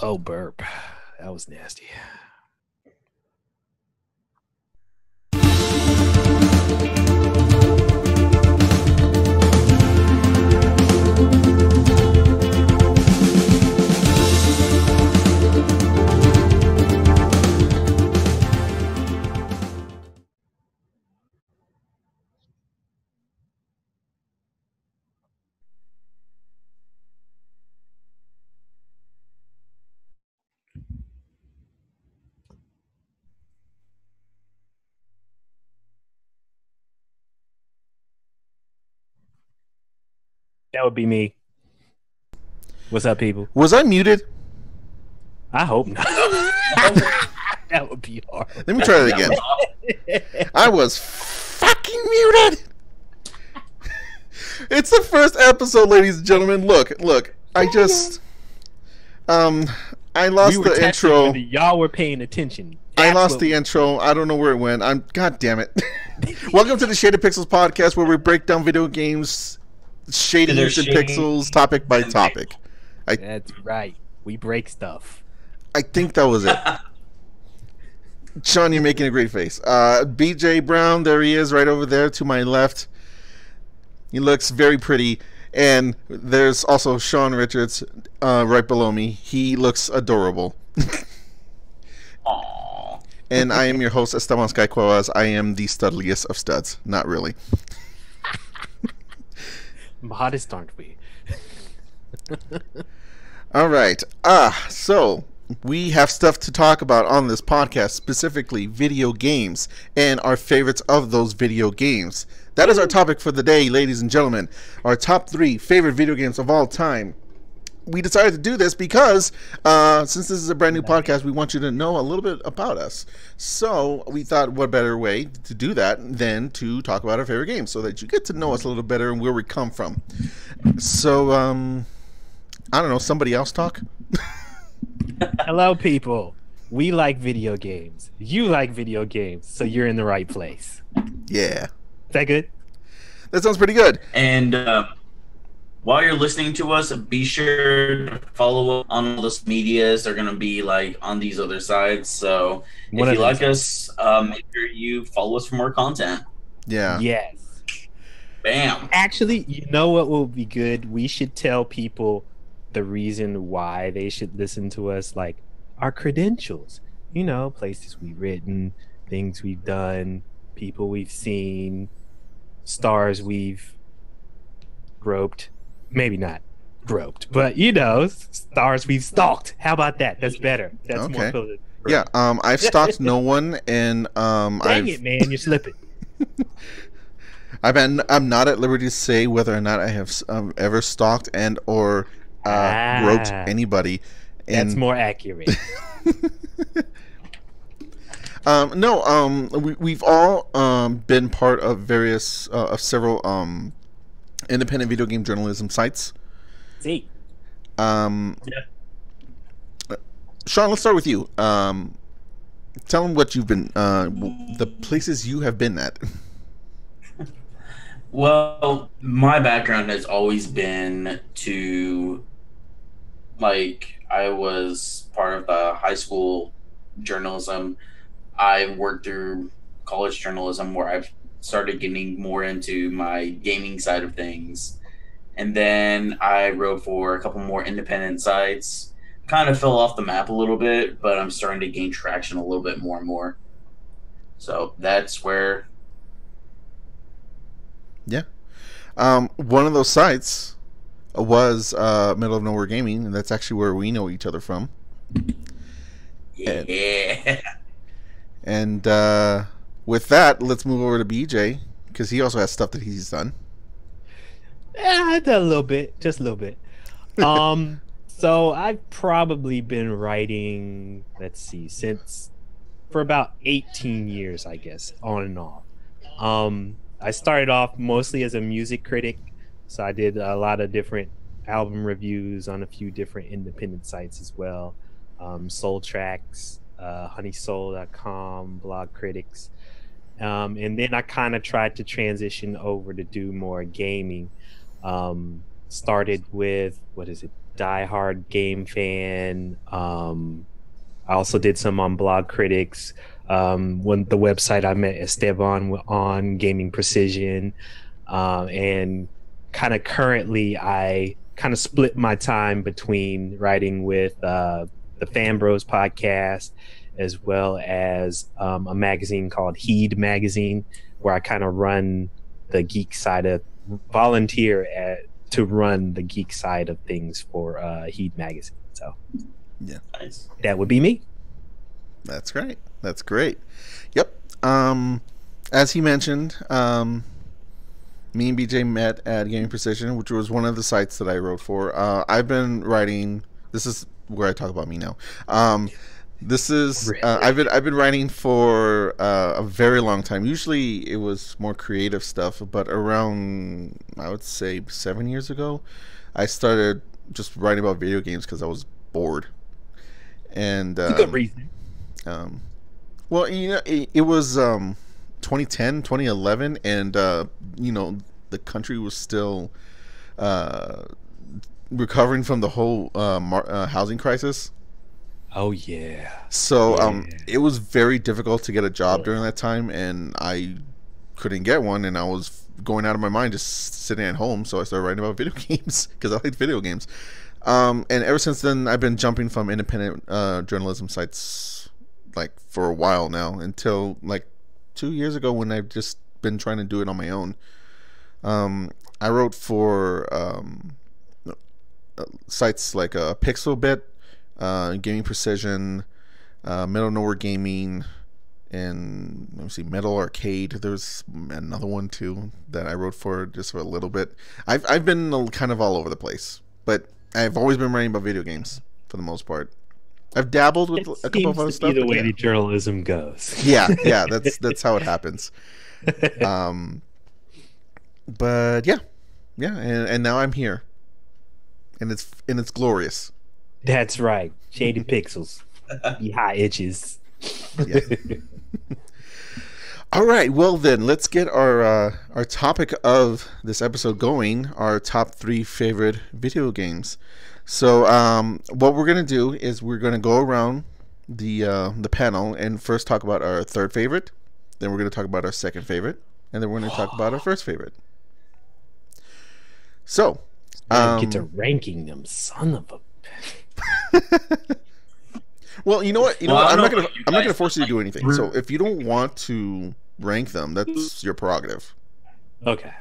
Oh, burp. That was nasty. That would be me. What's up, people? Was I muted? I hope not. That would be hard. Let me try that again. I was fucking muted. It's the first episode, ladies and gentlemen. Look. I just, I lost the intro. Y'all were paying attention. I lost the intro. I don't know where it went. God damn it. Welcome to the Shaded Pixels podcast, where we break down video games, shaded and pixels, topic by topic. That's right. We break stuff. I think that was it. Shawn, you're making a great face. BJ Brown, there he is, right over there to my left. He looks very pretty. And there's also Shawn Richards right below me. He looks adorable. Aww. And I am your host, Esteban Sky Cuevas. I am the studliest of studs. Not really. Modest, aren't we? All right. So we have stuff to talk about on this podcast, specifically video games and our favorites of those video games. That is our topic for the day, ladies and gentlemen. Our top 3 favorite video games of all time. We decided to do this because since this is a brand new podcast, we want you to know a little bit about us. So we thought, what better way to do that than to talk about our favorite games, so that you get to know us a little better and where we come from. So, I don't know, somebody else talk? Hello, people. We like video games. You like video games, so you're in the right place. Yeah. Is that good? That sounds pretty good. And while you're listening to us, be sure to follow up on all those medias. They're going to be like on these other sides. So if you like us, make sure you follow us for more content. Yeah. Yes. Bam. Actually, you know what will be good? We should tell people the reason why they should listen to us, like our credentials. You know, places we've written, things we've done, people we've seen, stars we've groped. Maybe not groped, but you know, stars we've stalked. How about that? That's better. That's okay. More cool. Yeah, I've stalked no one, and Dang it, man, you're slipping. I'm not at liberty to say whether or not I have ever stalked and or groped anybody. And that's more accurate. No, we've all been part of various of several independent video game journalism sites. See. Shawn, let's start with you. Tell them what you've been, the places you have been at. Well, my background has always been to, like, I was part of the high school journalism. I worked through college journalism, where I've started getting more into my gaming side of things. And then I wrote for a couple more independent sites. Kind of fell off the map a little bit, but I'm starting to gain traction a little bit more and more. So that's where... Yeah. One of those sites was Middle of Nowhere Gaming, and that's actually where we know each other from. Yeah. And with that, let's move over to BJ, because he also has stuff that he's done. Yeah, I did a little bit, just a little bit. So I've probably been writing, let's see, for about 18 years, I guess, on and off. I started off mostly as a music critic, so I did a lot of different album reviews on a few different independent sites as well. Soul Tracks, honeysoul.com, Blog Critics. And then I kind of tried to transition over to do more gaming. Started with, diehard game fan. I also did some on Blog Critics. When the website I met Esteban on Gaming Precision, and kind of currently I kind of split my time between writing with the Fan Bros podcast, as well as a magazine called Heed Magazine, where I kind of run the geek side of to run the geek side of things for Heed Magazine. So yeah, Nice. that would be me. that's great. That's great. Yep. As he mentioned, me and BJ met at Gaming Precision, which was one of the sites that I wrote for. I've been writing. This is where I talk about me now. This is I've been writing for a very long time. Usually it was more creative stuff, but around, I would say, 7 years ago, I started just writing about video games because I was bored. And It's a good reason. well, it was 2010, 2011, and the country was still recovering from the whole housing crisis. Oh yeah. So Yeah. it was very difficult to get a job during that time, and I couldn't get one, and I was going out of my mind just sitting at home. So I started writing about video games because I like video games. And ever since then, I've been jumping from independent journalism sites like for a while now, until like 2 years ago when I've just been trying to do it on my own. I wrote for sites like Pixelbit, Gaming Precision, Metal Nowhere Gaming, and let me see, Metal Arcade. There's another one too that I wrote for just for a little bit. I've been kind of all over the place, but I've always been writing about video games for the most part. I've dabbled with a couple of other stuff. It seems to be the way yeah. that journalism goes. Yeah, that's how it happens. But yeah, and now I'm here, and it's glorious. That's right. Shaded pixels. Ye high itches. Yeah. All right. Well, then let's get our topic of this episode going. Our top 3 favorite video games. So, what we're gonna do is we're gonna go around the panel and first talk about our third favorite. Then we're gonna talk about our second favorite, and then we're gonna talk about our first favorite. So, Get to ranking them, son of a. well, you know what? Well, I'm I not don't know gonna if you I'm not gonna guys force you to do like anything. So if you don't want to rank them, that's your prerogative. Okay.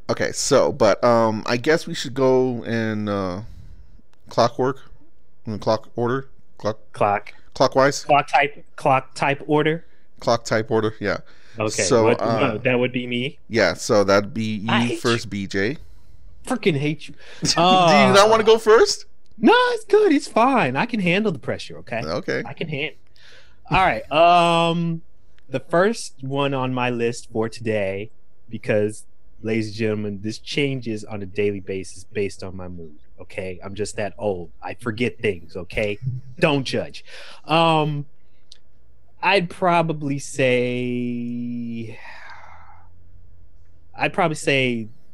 Okay. So, but I guess we should go in clock order, clockwise, Clock type order. clock type order. Yeah. Okay. So that would be me. yeah. So that'd be I you hate first, BJ. Freaking hate you. Do you not want to go first? No, it's good. It's fine. I can handle the pressure. Okay. Okay. I can handle. All right. The first one on my list for today, because, ladies and gentlemen, this changes on a daily basis based on my mood. Okay, I'm just that old. I forget things. Okay, don't judge. I'd probably say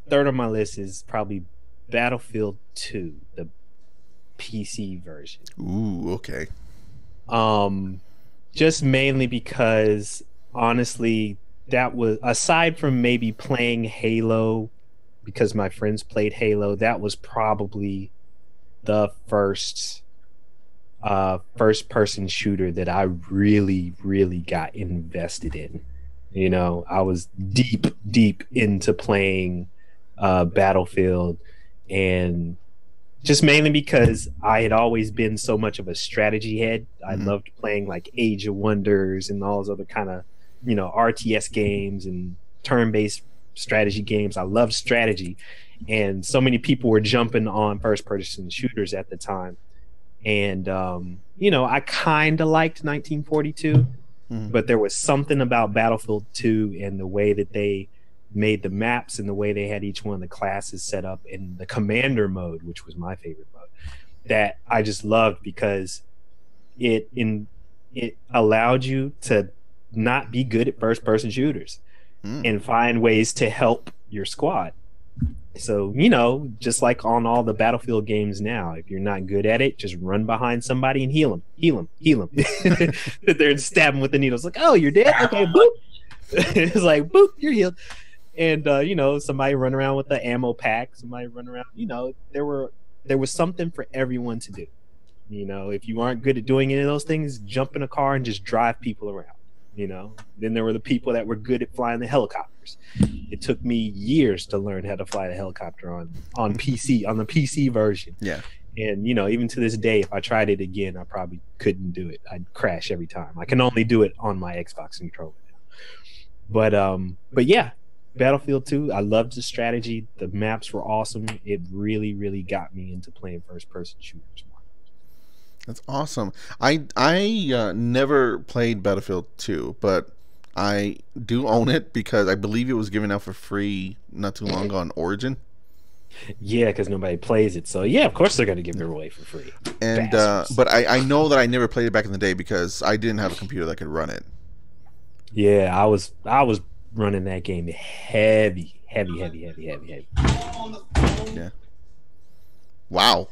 third on my list is probably Battlefield 2, the PC version. Ooh. Okay. Just mainly because, honestly, that was, aside from maybe playing Halo because my friends played Halo, that was probably the first person shooter that I really got invested in. I was deep into playing Battlefield, and just mainly because I had always been so much of a strategy head. I loved playing like Age of Wonders and all those other kind of, RTS games and turn-based strategy games. I loved strategy, and so many people were jumping on first-person shooters at the time. And I kind of liked 1942, but there was something about Battlefield 2 and the way that they made the maps and the way they had each one of the classes set up in the commander mode, which was my favorite mode, that I just loved, because it allowed you to not be good at first person shooters and find ways to help your squad. So, just like on all the Battlefield games now, if you're not good at it, just run behind somebody and heal them. They're stabbing with the needles. Like, oh, you're dead? Okay, boop. It's like, boop, you're healed. And, somebody run around with the ammo pack. Somebody run around. There was something for everyone to do. If you aren't good at doing any of those things, jump in a car and just drive people around. Then there were the people that were good at flying the helicopters. It took me years to learn how to fly the helicopter on PC, on the PC version. Yeah. And even to this day, if I tried it again, I probably couldn't do it. I'd crash every time. I can only do it on my Xbox controller now. But yeah, Battlefield 2, I loved the strategy. The maps were awesome. It really, really got me into playing first person shooters more. That's awesome. I never played Battlefield 2, but I do own it because I believe it was given out for free not too long ago on Origin. Yeah, because nobody plays it. So yeah, of course they're going to give it away for free. And but I know that I never played it back in the day because I didn't have a computer that could run it. Yeah, I was running that game heavy. Yeah. Wow.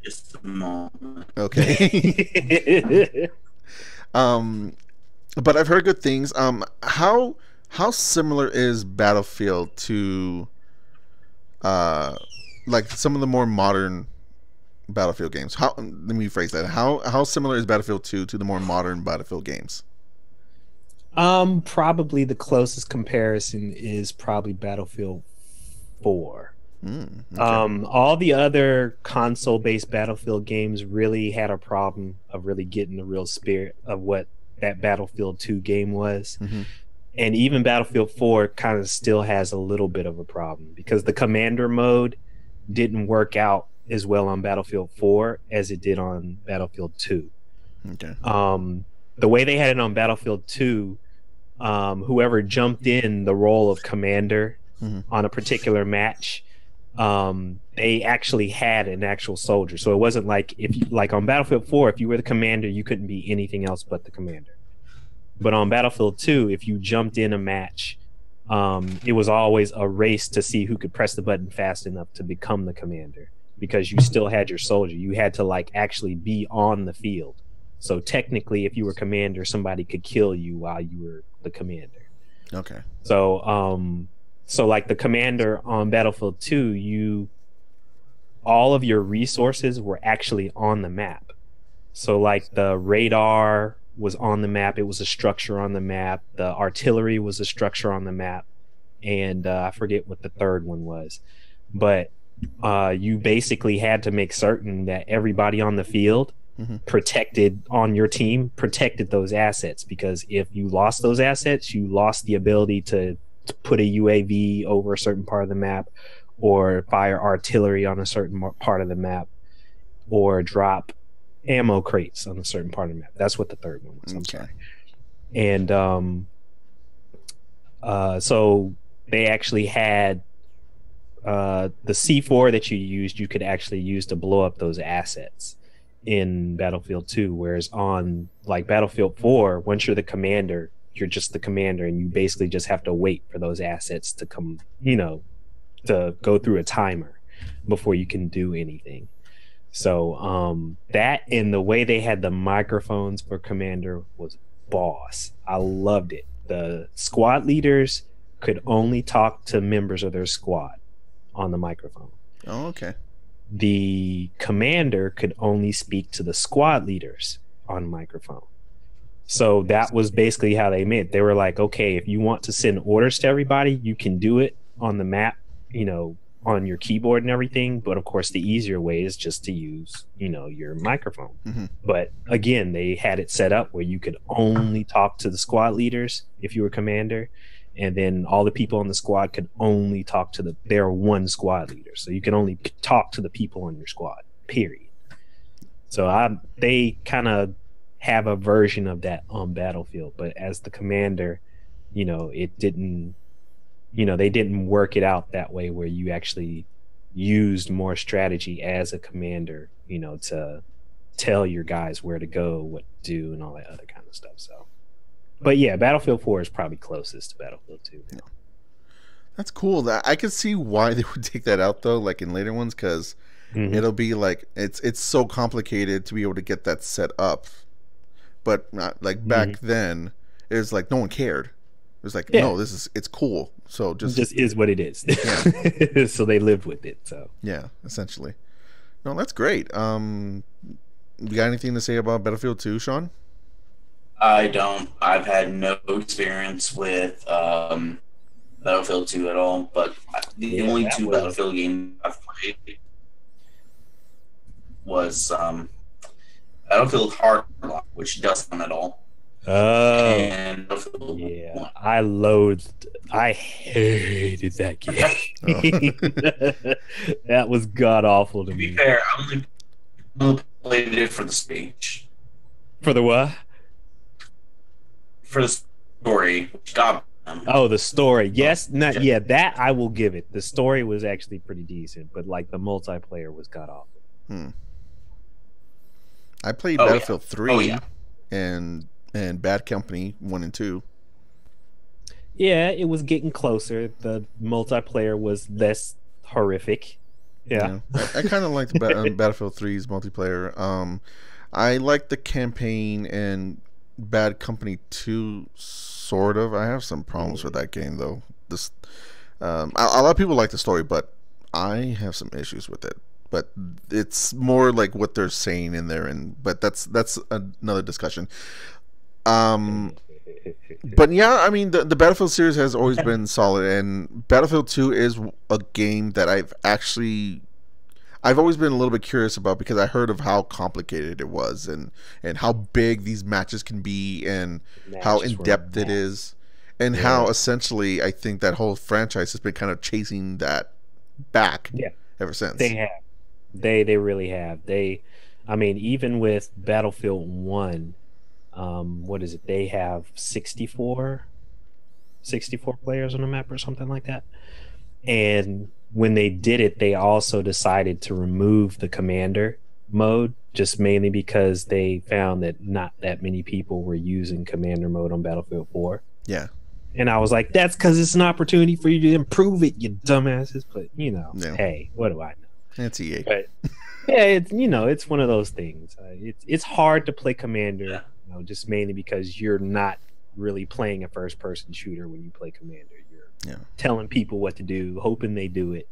Just a moment. Okay. But I've heard good things. How similar is Battlefield to like some of the more modern Battlefield games? Let me rephrase that. How similar is Battlefield 2 to the more modern Battlefield games? Probably the closest comparison is probably Battlefield 4. Okay. All the other console-based Battlefield games really had a problem of really getting the real spirit of what that Battlefield 2 game was. Mm-hmm. And even Battlefield 4 kind of still has a little bit of a problem because the commander mode didn't work out as well on Battlefield 4 as it did on Battlefield 2. Okay. The way they had it on Battlefield 2, whoever jumped in the role of commander on a particular match, they actually had an actual soldier. So it wasn't like like on Battlefield 4, if you were the commander, you couldn't be anything else but the commander. But on Battlefield 2, if you jumped in a match, it was always a race to see who could press the button fast enough to become the commander, because you still had your soldier. You had to actually be on the field. So technically, if you were commander, somebody could kill you while you were the commander. Okay. So like the commander on Battlefield 2, all of your resources were actually on the map. So like the radar was on the map. It was a structure on the map. The artillery was a structure on the map. And I forget what the third one was. But you basically had to make certain that everybody on the field protected those assets, because if you lost those assets, you lost the ability to put a UAV over a certain part of the map, or fire artillery on a certain part of the map, or drop ammo crates on a certain part of the map. That's what the third one was. I'm sorry. And so they actually had the C4 that you used, you could actually use to blow up those assets in Battlefield 2, whereas on like Battlefield 4, once you're the commander, you're just the commander, and you basically just have to wait for those assets to come, to go through a timer before you can do anything. So that, and the way they had the microphones for commander was boss. I loved it. The squad leaders could only talk to members of their squad on the microphone. Oh, okay. The commander could only speak to the squad leaders on microphone. So that was basically how they made it. They were like, okay, if you want to send orders to everybody, you can do it on the map, on your keyboard and everything. But of course, the easier way is just to use, your microphone. But again, they had it set up where you could only talk to the squad leaders if you were commander. And then all the people on the squad could only talk to their one squad leader. So you can only talk to the people on your squad, period. So they kind of have a version of that on Battlefield. But as the commander, it didn't, they didn't work it out that way where you actually used more strategy as a commander, to tell your guys where to go, what to do, and all that other kind of stuff. So. But yeah, Battlefield 4 is probably closest to Battlefield 2. Yeah. That's cool. That I could see why they would take that out though, like in later ones, because it'll be like it's so complicated to be able to get that set up. But not like back then, it was like no one cared. It was like, no, it's cool. So It just is what it is. Yeah. So they lived with it. So yeah, essentially. No, that's great. You got anything to say about Battlefield 2, Sean? I don't. I've had no experience with Battlefield 2 at all, but the only two Battlefield games I've played was Battlefield Hardline, which doesn't at all. And yeah, I hated that game. That was god awful to me. To be fair, I only played it for the speech. For the what? For the story. Oh, the story. Yes, that I will give it. The story was actually pretty decent, but like the multiplayer was god awful. I played Battlefield 3 and Bad Company 1 and 2. Yeah, it was getting closer. The multiplayer was less horrific. Yeah. I kind of liked Battlefield 3's multiplayer. I liked the campaign and Bad Company 2 sort of. I have some problems with that game though. A lot of people like the story, but I have some issues with it. But it's more like what they're saying in there, but that's another discussion. But yeah, I mean the Battlefield series has always been solid, and Battlefield 2 is a game that I've always been a little bit curious about because I heard of how complicated it was and how big these matches can be and how in depth it is, and how essentially I think that whole franchise has been kind of chasing that back ever since. They have. They really have. I mean, even with Battlefield 1, what is it? They have 64 players on the map or something like that. And when they did it, they also decided to remove the commander mode, just mainly because they found that not that many people were using commander mode on Battlefield 4. Yeah. And I was like, that's because it's an opportunity for you to improve it, you dumbasses. But, hey, what do I know? It's EA. But, yeah, it's one of those things. It's hard to play commander, just mainly because you're not really playing a first-person shooter when you play commander. You're telling people what to do, hoping they do it,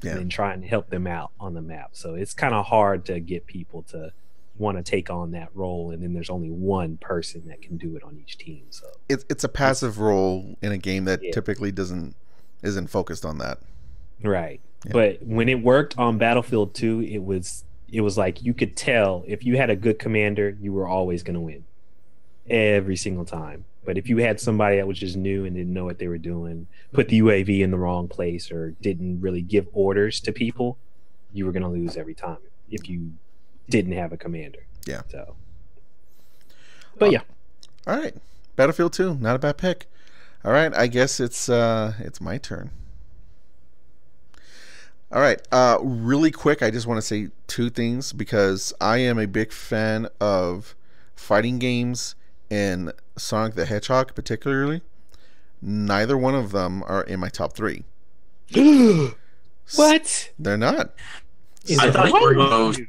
and then trying to help them out on the map. So it's kind of hard to get people to want to take on that role, and then there's only one person that can do it on each team. So it's a passive role in a game that typically isn't focused on that. Right. Yeah. But when it worked on Battlefield 2, it was like you could tell if you had a good commander, you were always going to win every single time. But if you had somebody that was just new and didn't know what they were doing, put the UAV in the wrong place, or didn't really give orders to people, you were going to lose every time if you didn't have a commander. Yeah. So, but yeah. All right. Battlefield 2, not a bad pick. All right, I guess it's my turn. All right, really quick, I just want to say two things because I am a big fan of fighting games and Sonic the Hedgehog particularly. Neither one of them are in my top 3. What? They're not. I thought you were going to go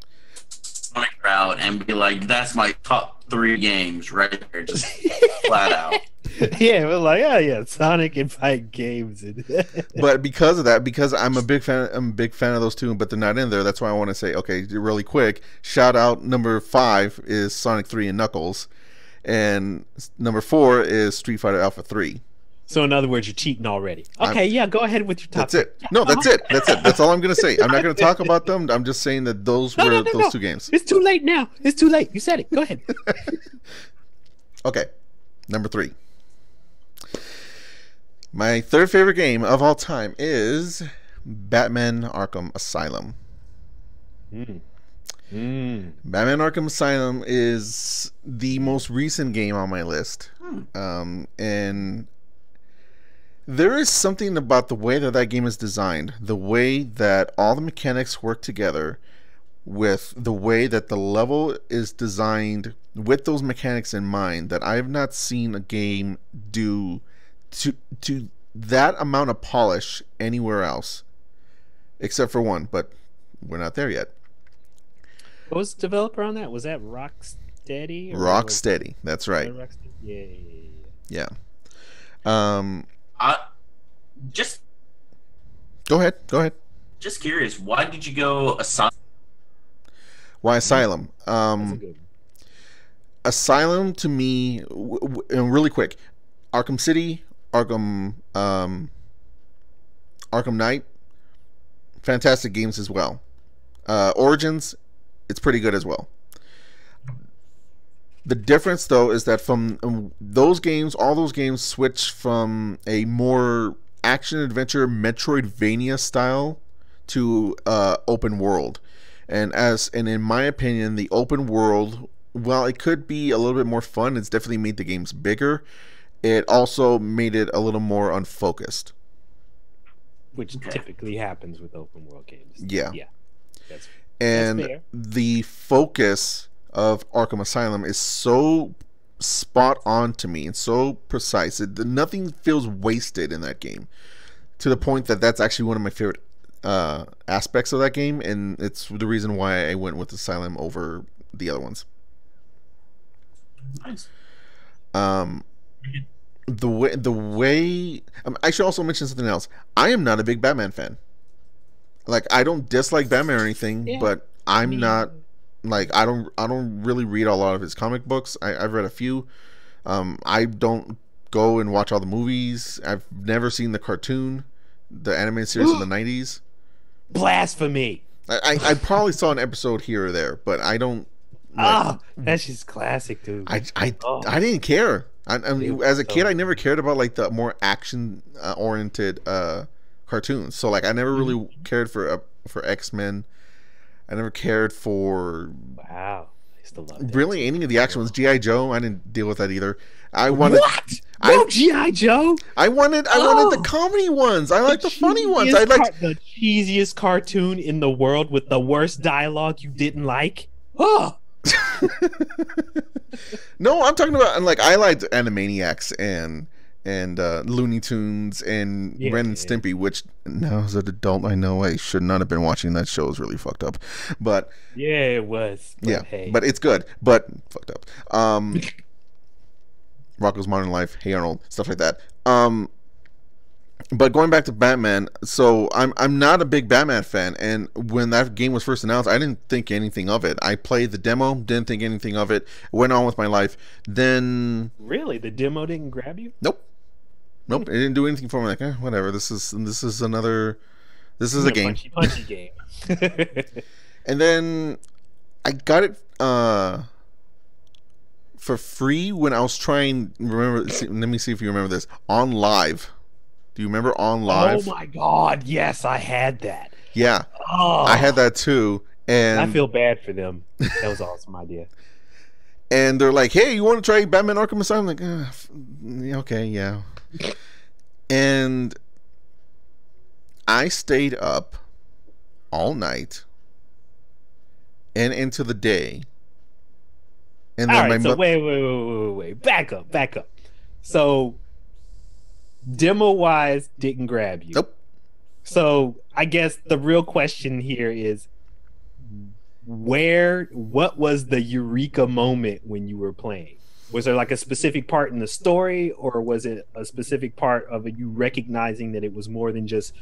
Sonic route and be like, that's my top 3 games right there, just flat out. Yeah, we're like, Sonic and fight games. But because of that, because I'm a big fan of those two, but they're not in there. That's why I want to say, okay, really quick, shout out number 5 is Sonic 3 and Knuckles, and number 4 is Street Fighter Alpha 3. So in other words, you're cheating already. Okay, go ahead with your top. That's it. No, that's it. That's all I'm going to say. I'm not going to talk about them. I'm just saying that those were those 2 games. It's too late now. It's too late. You said it. Go ahead. Okay, number 3. My third favorite game of all time is Batman Arkham Asylum. Batman Arkham Asylum is the most recent game on my list. And there is something about the way that game is designed, the way that all the mechanics work together, with the way that the level is designed with those mechanics in mind, that I have not seen a game do to that amount of polish anywhere else, except for one, but we're not there yet. What was the developer on that? Was that Rocksteady was Rocksteady, that's right. that Rocksteady? Yeah, yeah, Yeah. Um, I just Go ahead. Go ahead. just curious, why did you go aside? Why Asylum? that's a good one. Asylum to me, and really quick, Arkham City, Arkham Knight, fantastic games as well. Origins, it's pretty good as well. The difference, though, is that from those games, all those games switch from a more action adventure Metroidvania style to open world, and in my opinion, the open world, while it could be a little bit more fun, it's definitely made the games bigger. It also made it a little more unfocused. Which Okay. typically happens with open world games. Yeah. Yeah. That's And fair. the focus of Arkham Asylum is so spot on to me and so precise. Nothing feels wasted in that game, to the point that that's actually one of my favorite aspects of that game, and it's the reason why I went with Asylum over the other ones. Nice. Um, the way I should also mention something else. I am not a big Batman fan. Like, I don't dislike Batman or anything, Yeah, but I'm me not like I don't really read a lot of his comic books. I've read a few. I don't go and watch all the movies. I've never seen the cartoon, the animated series in the 90s. Blasphemy. I probably saw an episode here or there, but I don't like, Ah, that's just classic, dude. Oh. I didn't care. Dude, As a kid, so- I never cared about like the more action oriented cartoons. So like I never really cared for X-Men. I never cared for Wow. I used to love that. really any of the action ones. G.I. Joe, I didn't deal with that either. I wanted What? No, G.I. Joe? I wanted the comedy ones. I like the funny ones. I cheesiest like the cheesiest cartoon in the world with the worst dialogue you didn't like. Oh, No, I'm talking about, and like I liked Animaniacs and Looney Tunes and Yeah, Ren and yeah. Stimpy, which now as an adult I know I should not have been watching. That show is really fucked up. But yeah, it was. But yeah, hey. but it's good, but fucked up. Rocko's Modern Life, Hey Arnold, stuff like that. But going back to Batman, so I'm not a big Batman fan, and when that game was first announced, I didn't think anything of it. I played the demo, didn't think anything of it, went on with my life. Then Really, the demo didn't grab you? nope, it didn't do anything for me. Like, whatever. This is a game. Punchy game. And then I got it for free when I was trying. Let me see if you remember this. On Live. Do you remember On Live? Oh my god, yes, I had that. Yeah, Oh, I had that too. And I feel bad for them. That was an awesome idea. and they're like, "Hey, you want to try Batman Arkham Asylum?" I'm like, okay, yeah. And I stayed up all night and into the day. And All then right, my so wait. Back up. So, demo wise, didn't grab you. nope. So, I guess the real question here is, what was the eureka moment when you were playing? Was there like a specific part in the story, or was it a specific part of you recognizing that it was more than just,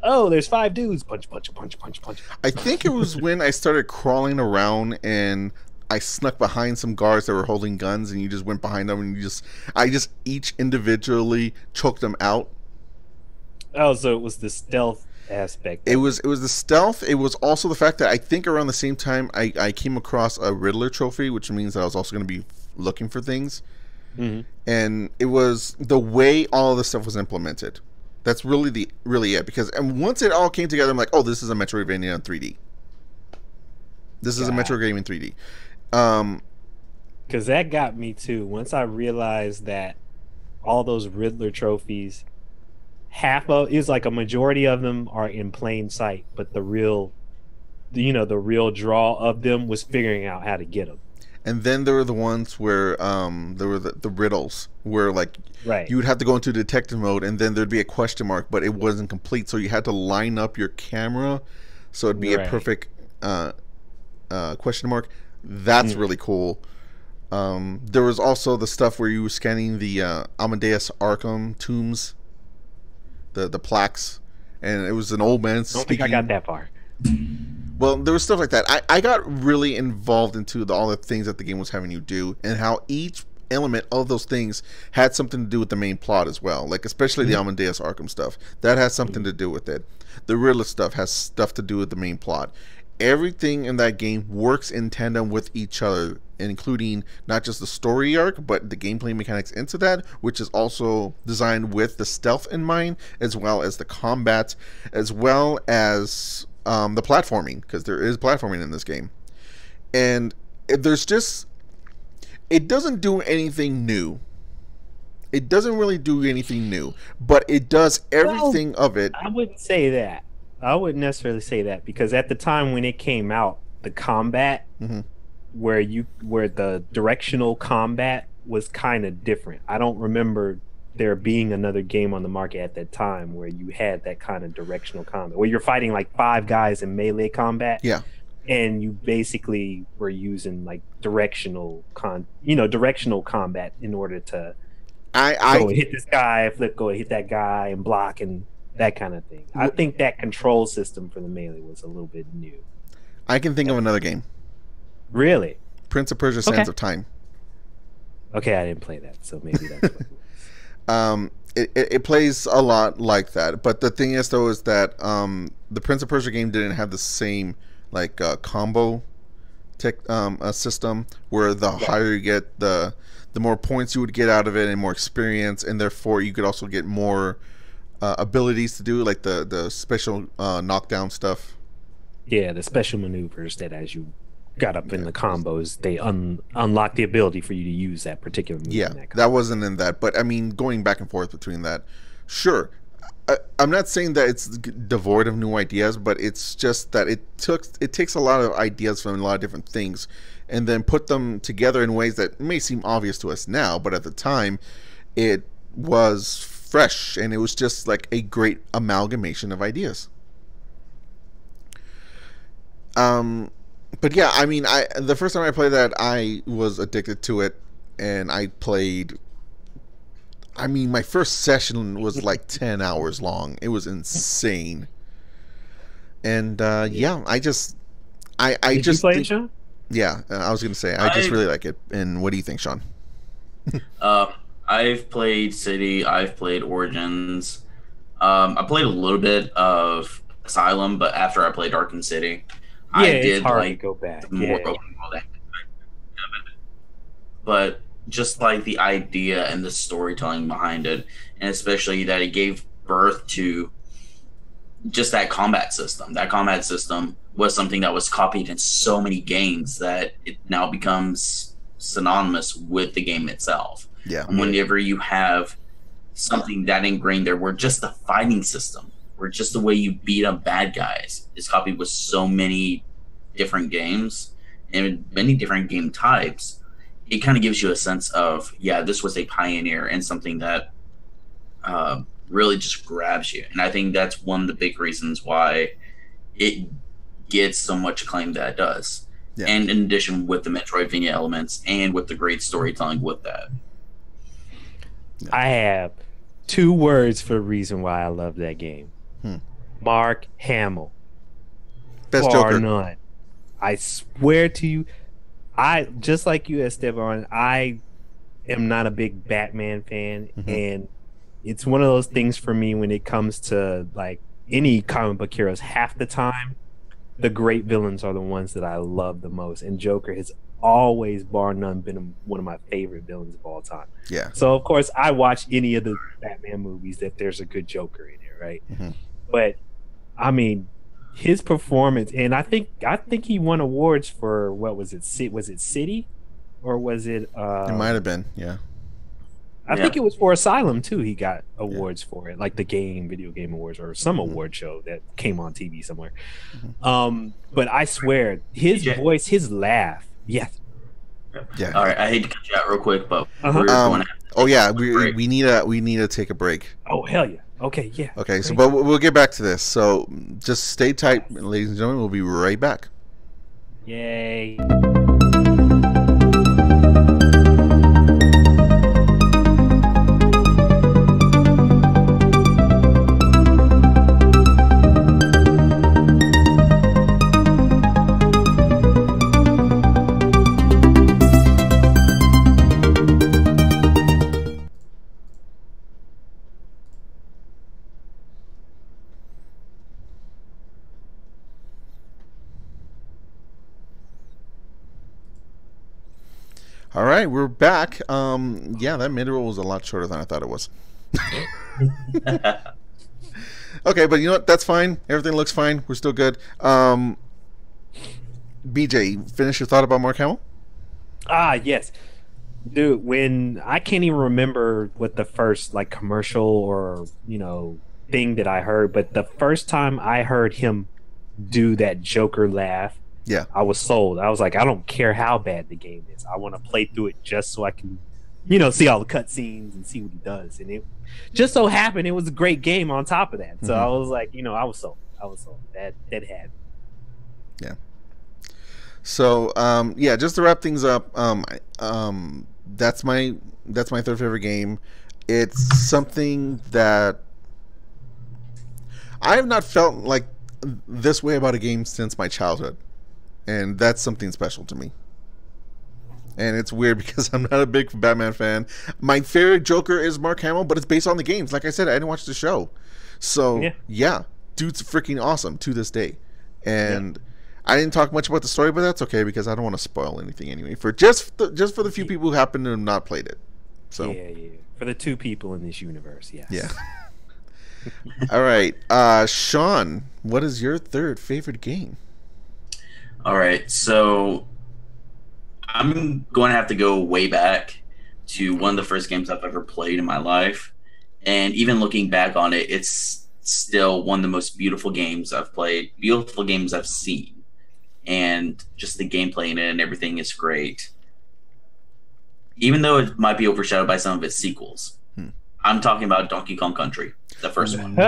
oh, there's 5 dudes, punch. I think it was when I started crawling around and I snuck behind some guards that were holding guns, and you just went behind them and I just each individually choked them out. Oh, so it was the stealth aspect. It was the stealth. It was also the fact that I think around the same time I came across a Riddler trophy, which means that I was also going to be looking for things. Mm-hmm. And it was the way all of this stuff was implemented. That's really it. Because and once it all came together, I'm like, oh, this is a Metroidvania in 3D. This is a Metro game in 3D. Because that got me too. Once I realized that all those Riddler trophies, it was like a majority of them are in plain sight, but the real draw of them was figuring out how to get them. And then there were the ones where there were the riddles where like Right. you would have to go into detective mode, and then there'd be a question mark, but it wasn't complete, so you had to line up your camera so it'd be a Right. perfect question mark. That's really cool. There was also the stuff where you were scanning the Amadeus Arkham tombs, the plaques, and it was an old man I don't think I got that far. Well, there was stuff like that. I got really involved into all the things that the game was having you do, and how each element of those things had something to do with the main plot as well. Like especially the Amadeus Arkham stuff, that has something to do with it. The Riddler stuff has stuff to do with the main plot. Everything in that game works in tandem with each other, including not just the story arc, but the gameplay mechanics into that, which is also designed with the stealth in mind, as well as the combat, as well as the platforming, because there is platforming in this game. And there's just, it doesn't do anything new. It doesn't really do anything new, but it does everything of it. I wouldn't say that. I wouldn't necessarily say that, because at the time when it came out, the combat where the directional combat was kind of different. I don't remember there being another game on the market at that time where you had that kind of directional combat, where you're fighting like 5 guys in melee combat. Yeah. And you basically were using like directional combat in order to go and hit this guy, go and hit that guy, and block and that kind of thing. I think that control system for the melee was a little bit new. I can think of another game. Really? Prince of Persia: Sands of Time. Okay, I didn't play that, so maybe that's what it was. It plays a lot like that, but the thing is though is that the Prince of Persia game didn't have the same like combo tech system, where the higher you get, the more points you would get out of it and more experience, and therefore you could also get more abilities to do, like the special knockdown stuff. Yeah, the special maneuvers that as you got up in the combos, they unlock the ability for you to use that particular move. Yeah, that wasn't in that, but I mean, going back and forth between that, sure. I'm not saying that it's devoid of new ideas, but it's just that it takes a lot of ideas from a lot of different things, and then put them together in ways that may seem obvious to us now, but at the time, it was fresh, and it was just like a great amalgamation of ideas. But yeah, I mean, the first time I played that, I was addicted to it, and I played. I mean, my first session was like 10 hours long. It was insane. And yeah, I just Did you play it, Sean? Yeah, I was gonna say I just really like it. And what do you think, Sean? I've played City. I've played Origins. I played a little bit of Asylum, but after I played Arkham City, I did it's hard like to go back. the more open world aspect of it. But just like the idea and the storytelling behind it, and especially that it gave birth to just that combat system. That combat system was something that was copied in so many games that it now becomes synonymous with the game itself. Yeah. And whenever you have something that ingrained there, where just the fighting system, where just the way you beat up bad guys is copied with so many different games and many different game types, it kind of gives you a sense of, yeah, this was a pioneer and something that really just grabs you. And I think that's one of the big reasons why it gets so much acclaim that it does. Yeah. And in addition, with the Metroidvania elements and with the great storytelling with that. I have 2 words for the reason why I love that game. Mark Hamill. Best Bar Joker. None. I swear to you, I just like you, Esteban, I am not a big Batman fan, and it's one of those things for me when it comes to like any comic book heroes. Half the time, the great villains are the ones that I love the most, and Joker has always, bar none, been one of my favorite villains of all time. Yeah. So of course, I watch any of the Batman movies that there's a good Joker in it, right? But I mean, his performance, and I think he won awards for, what was it? Was it City, or was it? It might have been, yeah. I think it was for Asylum too. He got awards for it, like the video game awards, or some award show that came on TV somewhere. But I swear, his voice, his laugh, yes. Yeah. All right, I hate to cut you out real quick, but Uh-huh. we're going to Oh yeah, break. we need to take a break. Oh hell yeah. Okay, yeah. Okay, so Great. but we'll get back to this. So just stay tight, ladies and gentlemen. We'll be right back. Yay. All right, we're back. Yeah, that mid roll was a lot shorter than I thought it was. Okay, but you know what? That's fine. Everything looks fine. We're still good. BJ, finish your thought about Mark Hamill? Ah, yes. Dude, when I can't even remember what the first like commercial or, thing that I heard, but the first time I heard him do that Joker laugh, Yeah. I was sold. I was like, I don't care how bad the game is. I want to play through it just so I can, see all the cutscenes and see what he does. And it just so happened it was a great game on top of that. So I was like, I was sold. I was sold. That had. Yeah. So yeah, just to wrap things up, that's my third favorite game. It's something that I have not felt like this way about a game since my childhood, and that's something special to me. And it's weird because I'm not a big Batman fan. My favorite Joker is Mark Hamill, but it's based on the games. Like I said, I didn't watch the show, so yeah dude's freaking awesome to this day. And I didn't talk much about the story, but that's okay because I don't want to spoil anything anyway. For just for the few people who happen to have not played it. So yeah. For the two people in this universe, yes. Yeah. All right, Shawn, what is your third favorite game? All right, so I'm going to have to go way back to one of the first games I've ever played in my life. And even looking back on it, it's still one of the most beautiful games I've played, beautiful games I've seen. And just the gameplay in it and everything is great. Even though it might be overshadowed by some of its sequels. I'm talking about Donkey Kong Country, the first one.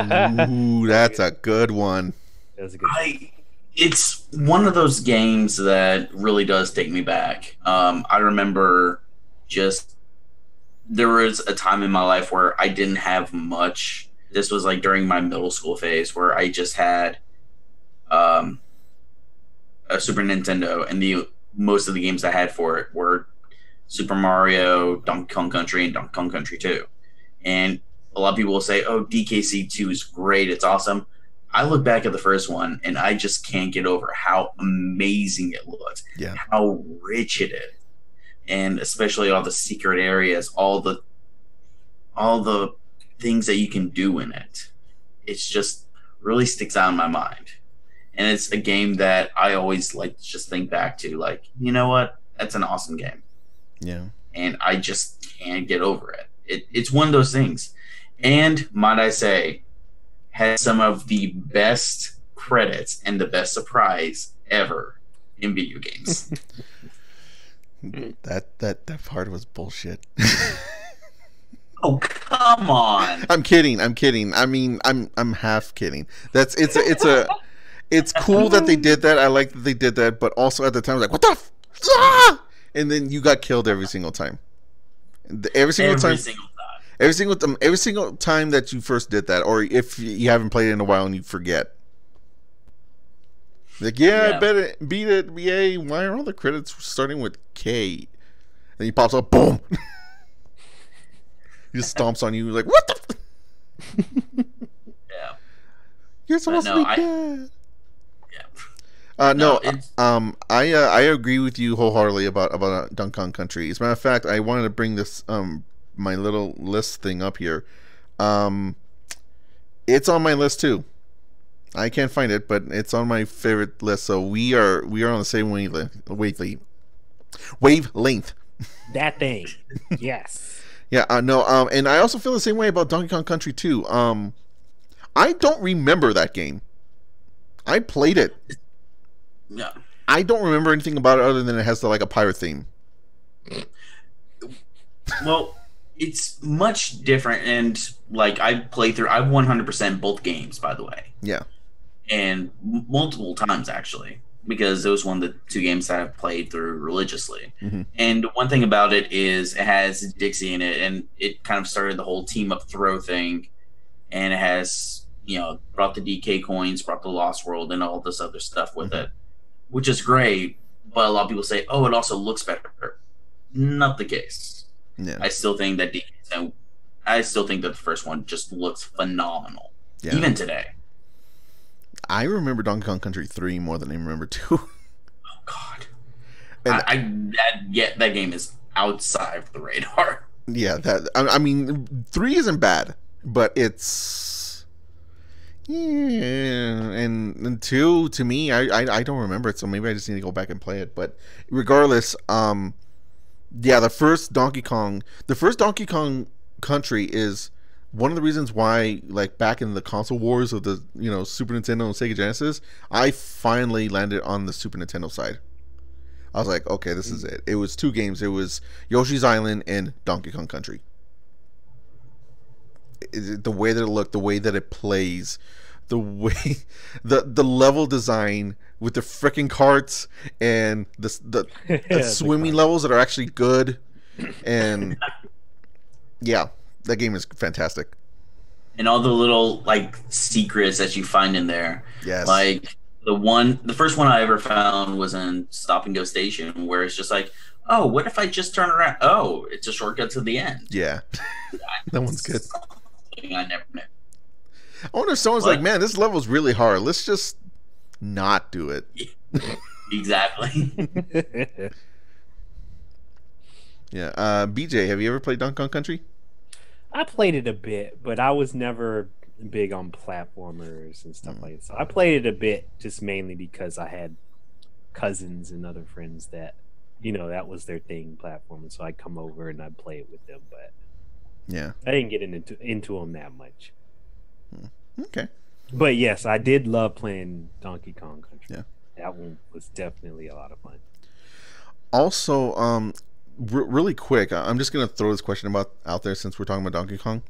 Ooh, that's a good one. That's a good one. It's one of those games that really does take me back. I remember there was a time in my life where I didn't have much. This was like during my middle school phase where I just had a Super Nintendo, and most of the games I had for it were Super Mario, Donkey Kong Country, and Donkey Kong Country 2. And a lot of people will say, oh, DKC 2 is great, it's awesome. I look back at the first one, and I just can't get over how amazing it looked, how rich it is, and especially all the secret areas, all the things that you can do in it. It's just really sticks out in my mind. And it's a game that I always like to just think back to, like, you know what? That's an awesome game. Yeah. And I just can't get over it. It's one of those things. And, might I say, has some of the best credits and the best surprise ever in video games. That part was bullshit. Oh, come on. I'm kidding. I mean, I'm half kidding. It's cool that they did that. I like that they did that, but also at the time I was like, what the ah! And then you got killed every single time. Every single time that you first did that, or if you haven't played it in a while and you forget. Like, I bet it, beat it, yay. Why are all the credits starting with K? And he pops up, boom. He just stomps on you, like, what the? Yeah. You're supposed to be dead. Yeah. I agree with you wholeheartedly about Donkey Kong Country. As a matter of fact, I wanted to bring this my little list thing up here. It's on my list too. I can't find it, but it's on my favorite list. So we are on the same wavelength. That thing, yes. Yeah, and I also feel the same way about Donkey Kong Country 2. I don't remember that game. I played it. Yeah. I don't remember anything about it other than it has like a pirate theme. Well, it's much different, and like I've 100% both games, by the way, Yeah. and multiple times actually, because it was one of the two games that I've played through religiously. Mm-hmm. And one thing about it is it has Dixie in it, and it kind of started the whole team up throw thing, and it has brought the DK coins, brought the Lost World, and all this other stuff with it, which is great. But a lot of people say, "Oh, it also looks better." Not the case. Yeah. I still think that the first one just looks phenomenal, even today. I remember Donkey Kong Country 3 more than I remember 2. Oh God, that game is outside of the radar. Yeah, I mean, 3 isn't bad, but it's and 2 to me, I don't remember it, so maybe I just need to go back and play it. But regardless, the first Donkey Kong Country is one of the reasons why, like, back in the console wars of the Super Nintendo and Sega Genesis, I finally landed on the Super Nintendo side. I was like, okay, this is it. It was 2 games. It was Yoshi's Island and Donkey Kong Country. The way that it looked, the way that it plays, the way the level design with the freaking carts and the swimming levels that are actually good, and yeah, that game is fantastic. And all the little like secrets that you find in there. Yes. Like the first one I ever found was in Stop and Go Station, where it's just like, oh, what if I just turn around? Oh, it's a shortcut to the end. Yeah. That one's good. I never knew. I wonder if someone's like, man, this level's really hard. Let's just not do it. Exactly. Yeah. BJ, have you ever played Donkey Kong Country? I played it a bit, but I was never big on platformers and stuff like that. So I played it a bit, just mainly because I had cousins and other friends that, that was their thing, platforming. So I'd come over and I'd play it with them, but yeah, I didn't get into them that much. Okay. But yes, I did love playing Donkey Kong Country. Yeah, that one was definitely a lot of fun. Also, really quick, I'm just gonna throw this question out there since we're talking about Donkey Kong.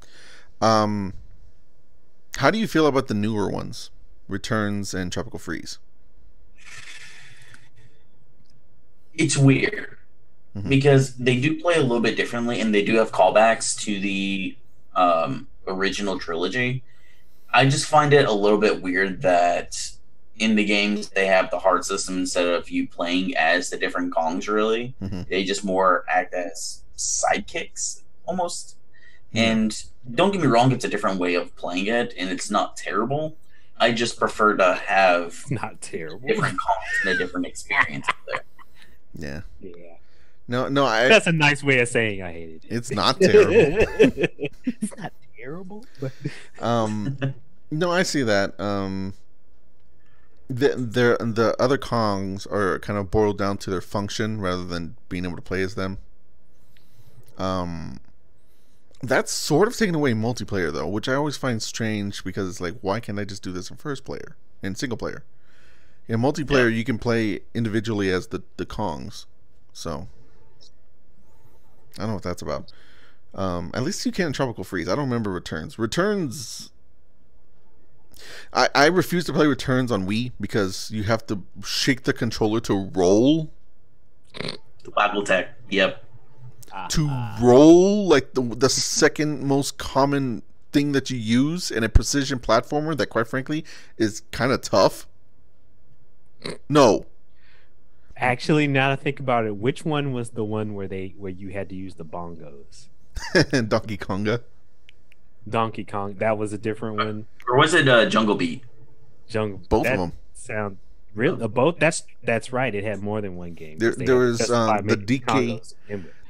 How do you feel about the newer ones, Returns and Tropical Freeze? It's weird because they do play a little bit differently, and they do have callbacks to the original trilogy. I just find it a little bit weird that in the games they have the heart system instead of you playing as the different Kongs. Really, they just more act as sidekicks almost. And don't get me wrong, it's a different way of playing it, and it's not terrible. I just prefer to have not terrible different Kongs and a different experience there. Yeah. Yeah. No, that's a nice way of saying I hated it. It's not terrible. It's not terrible. But... no, I see that. The other Kongs are kind of boiled down to their function rather than being able to play as them. That's sort of taken away multiplayer though, which I always find strange because it's like, why can't I just do this in single player? In multiplayer, you can play individually as the Kongs. So I don't know what that's about. At least you can in Tropical Freeze. I don't remember Returns. I refuse to play Returns on Wii because you have to shake the controller to roll. Bible tech. Yep. To roll, like the second most common thing that you use in a precision platformer that, quite frankly, is kind of tough. No. Actually, now that I think about it, which one was the one where you had to use the bongos? Donkey Konga. Donkey Kong. That was a different one. Or was it Jungle Beat? Both of them. Sound really both. That's right. It had more than one game. There was the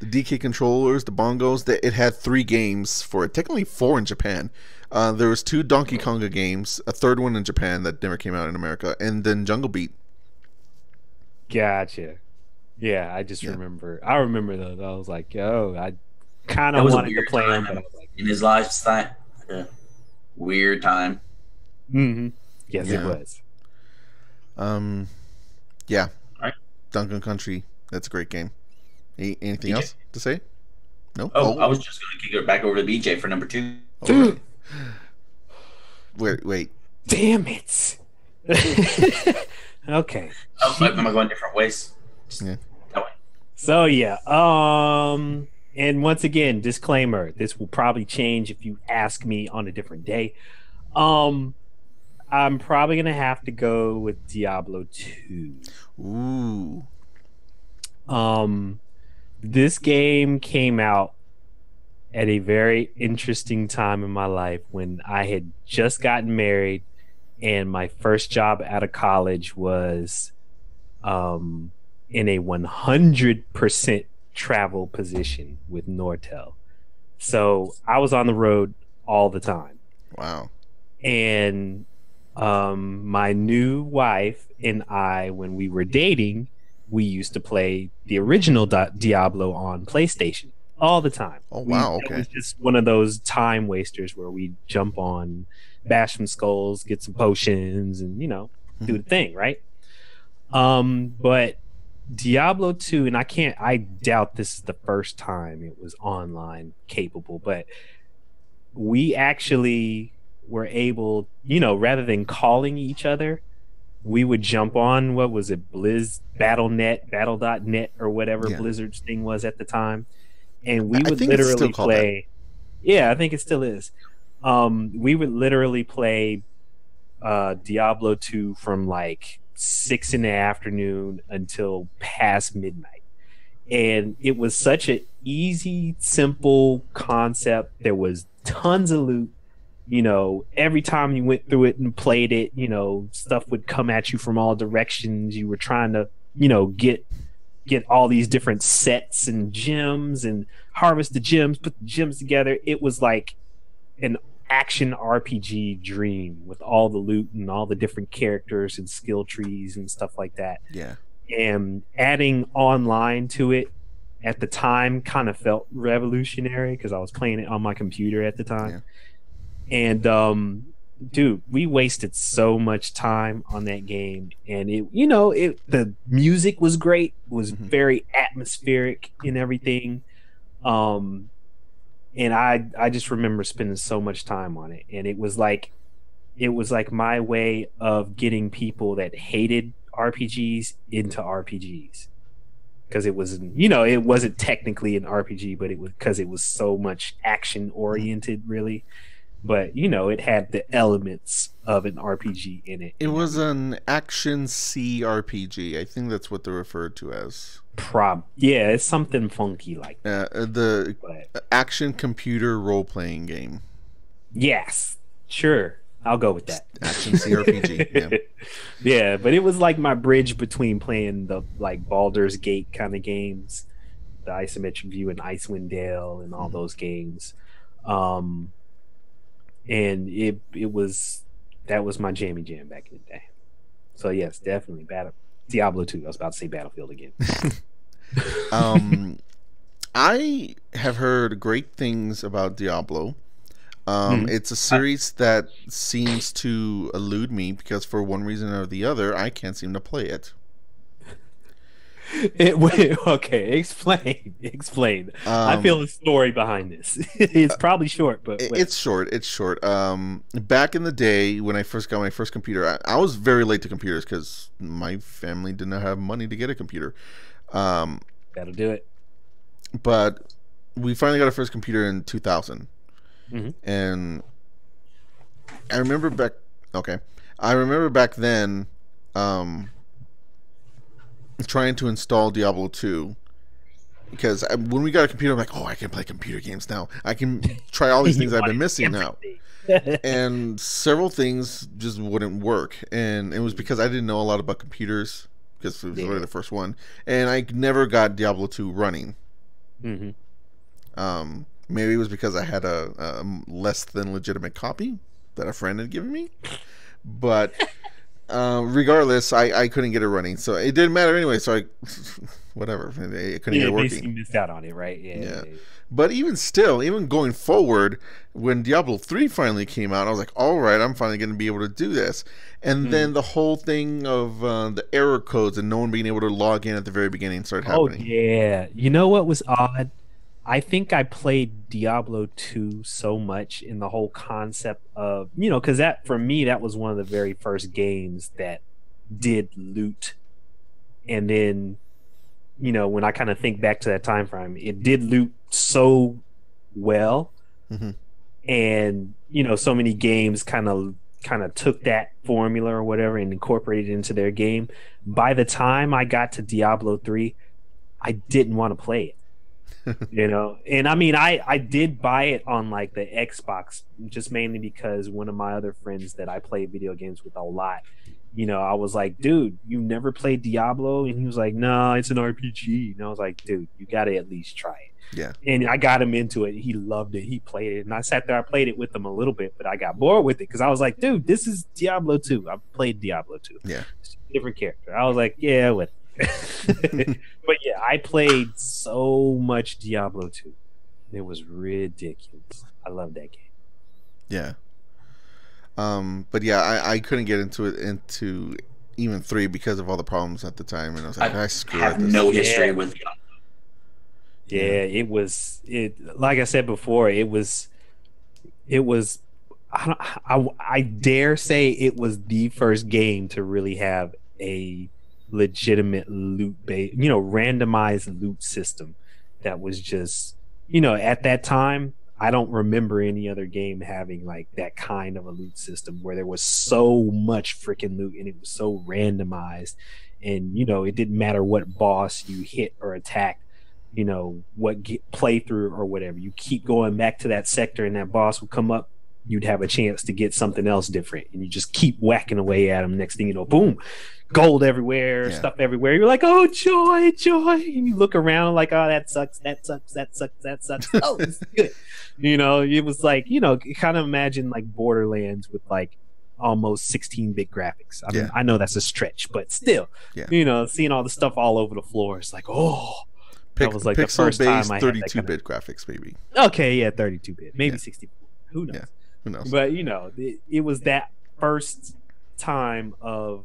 DK controllers, the bongos. It had 3 games for it. Technically 4 in Japan. There was 2 Donkey Konga games, a third one in Japan that never came out in America, and then Jungle Beat. Gotcha. Yeah, I just remember. I remember those. I was like, yo, I kind of wanted to play them, but I was like, in his lifestyle, weird time. Yes, it was. Yeah. Right. Donkey Kong Country. That's a great game. Anything BJ. else to say? No. Oh, I Oh, was just going to kick it back over to BJ for number two. all right. Wait. Damn it. Okay. Oh, am I going different ways? Yeah. That way. So yeah, and once again, disclaimer, this will probably change if you ask me on a different day. Um, I'm probably gonna have to go with Diablo 2. Ooh. Um, this game came out at a very interesting time in my life when I had just gotten married and my first job out of college was in a 100% travel position with Nortel. So I was on the road all the time. Wow. And my new wife and I, when we were dating, we used to play the original Diablo on PlayStation all the time. Oh, wow. It Okay. was just one of those time wasters where we jump on, bash some skulls, get some potions, and do the thing, right? But Diablo 2, and I doubt this is the first time it was online capable, but we actually were able, rather than calling each other, we would jump on, what was it, Blizz Battle.net, Battle.net, or whatever Yeah. Blizzard's thing was at the time. And we I would think it's still literally called play. Yeah, I think it still is. We would literally play Diablo 2 from like 6 in the afternoon until past midnight. And it was such an easy, simple concept. There was tons of loot. Every time you went through it and played it, stuff would come at you from all directions. You were trying to, get all these different sets and gems and harvest the gems, put the gems together. It was like an action RPG dream with all the loot and all the different characters and skill trees and stuff like that. Yeah. And adding online to it at the time kind of felt revolutionary because I was playing it on my computer at the time. Yeah. And dude, we wasted so much time on that game, and the music was great, was very atmospheric and everything. And I just remember spending so much time on it, and it was like my way of getting people that hated RPGs into RPGs, because it wasn't technically an RPG, but it was because it was so much action oriented, really. But it had the elements of an RPG in it. It was an action CRPG. I think that's what they're referred to as. Yeah, it's something funky like that. The But action computer role playing game. yes, sure, I'll go with that. Action CRPG. Yeah. Yeah, but it was like my bridge between playing the like Baldur's Gate kind of games, the isometric view and Icewind Dale and all those games. And that was my jammy jam back in the day. So yes, definitely Diablo 2. I was about to say Battlefield again. I have heard great things about Diablo. It's a series that seems to elude me because for one reason or the other, I can't seem to play it. Okay, explain. I feel a story behind this. It's probably short, but it's short. Back in the day when I first got my first computer, I was very late to computers because my family did not have money to get a computer. That'll do it. But we finally got our first computer in 2000, and I remember back then. Trying to install Diablo 2 because when we got a computer, I'm like, oh, I can play computer games now. I can try all these things I've been missing now. And several things just wouldn't work. And it was because I didn't know a lot about computers because it was really the first one. And I never got Diablo 2 running. Maybe it was because I had a less than legitimate copy that a friend had given me. But regardless, I couldn't get it running, so it didn't matter anyway. So I, whatever, I couldn't get Yeah, it basically working. missed out on it, right? Yeah, Yeah. yeah, yeah. But even still, even going forward, when Diablo 3 finally came out, I was like, all right, I'm finally going to be able to do this. And then Mm. the whole thing of the error codes and no one being able to log in at the very beginning started Oh happening. yeah. You know what was odd? I think I played Diablo 2 so much in the whole concept of, because that for me that was one of the very first games that did loot. And then, when I kind of think back to that time frame, it did loot so well. Hmm. And, so many games kind of took that formula or whatever and incorporated it into their game. By the time I got to Diablo 3, I didn't want to play it. And I mean, I did buy it on like the Xbox, just mainly because one of my other friends that I play video games with a lot, I was like, dude, you never played Diablo? And he was like, no, it's an RPG. And I was like, dude, you got to at least try it. Yeah. And I got him into it. He loved it. He played it. And I sat there, I played it with him a little bit, but I got bored with it because I was like, dude, this is Diablo 2. I've played Diablo 2. Yeah. It's a different character. I was like, yeah, what? But yeah, I played so much Diablo 2. It was ridiculous. I love that game. Yeah. But yeah, I couldn't get into even 3 because of all the problems at the time, and I was like, I screw have this. no history Yeah. with Yeah, it was like I said before, it was I dare say it was the first game to really have a legitimate randomized loot system that was just, at that time, I don't remember any other game having like that kind of a loot system where there was so much freaking loot and it was so randomized, and it didn't matter what boss you hit or attacked, what playthrough or whatever, you keep going back to that sector and that boss would come up, you'd have a chance to get something else different, and you just keep whacking away at them. Next thing you know, boom, gold everywhere, Yeah. stuff everywhere. You're like, oh, joy, joy. And you look around like, oh, that sucks, that sucks, that sucks, that sucks. Oh, it's good. It was like, kind of imagine like Borderlands with like almost 16-bit graphics. I mean, Yeah. I know that's a stretch, but still, Yeah. seeing all the stuff all over the floor, it's like, oh, that was like the first time I had that 32-bit graphics, maybe. Okay, yeah, 32-bit, maybe Yeah. 64. Who knows? Yeah. Who knows? But it was that first time of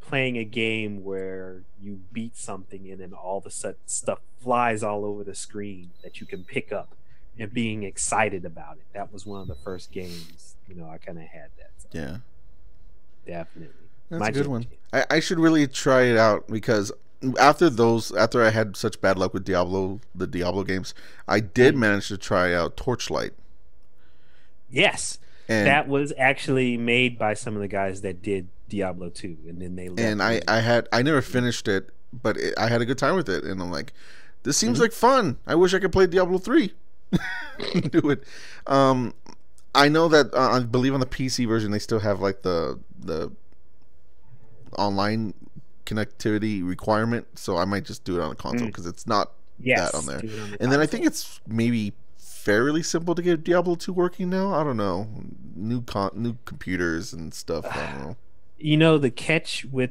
playing a game where you beat something and then all of a sudden stuff flies all over the screen that you can pick up and being excited about it. That was one of the first games, I kind of had that. So Yeah. definitely. That's a good one. I should really try it out because after I had such bad luck with the Diablo games, I did manage to try out Torchlight. Yes. And that was actually made by some of the guys that did Diablo 2, and then they left. And I never finished it, but I had a good time with it, and I'm like, this seems like fun. I wish I could play Diablo 3. Do it. I know that I believe on the PC version they still have like the online connectivity requirement, so I might just do it on the console because it's not that on there. And then I think it's maybe fairly simple to get Diablo 2 working now. I don't know, new computers and stuff. I don't know. The catch with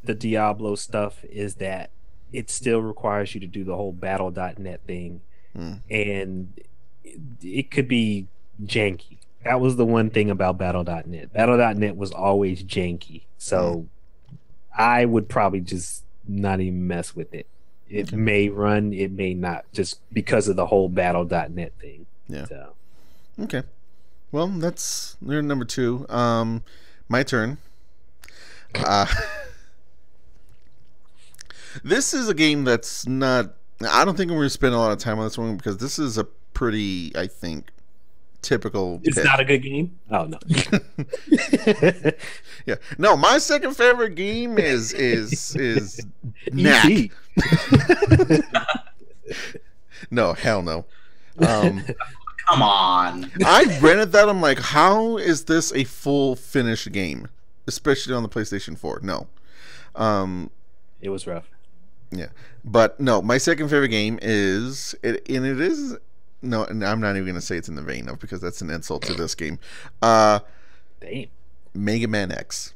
the Diablo stuff is that it still requires you to do the whole battle.net thing, and it could be janky. That was the one thing about battle.net. Battle.net was always janky, so I would probably just not even mess with it. It may run, it may not, just because of the whole battle.net thing. Yeah. So. Okay. Well, that's number 2. My turn. This is a game that's not... I don't think we're going to spend a lot of time on this one because this is a pretty, I think, typical... It's not a good game? Oh, no. Yeah. No, my second favorite game is Knack. No, hell no. Come on. I rented that. I'm like, how is this a full finished game? Especially on the PlayStation 4. No. It was rough. Yeah. But no, my second favorite game is... No, and I'm not even going to say it's in the vein of, because that's an insult to this game. Damn. Mega Man X.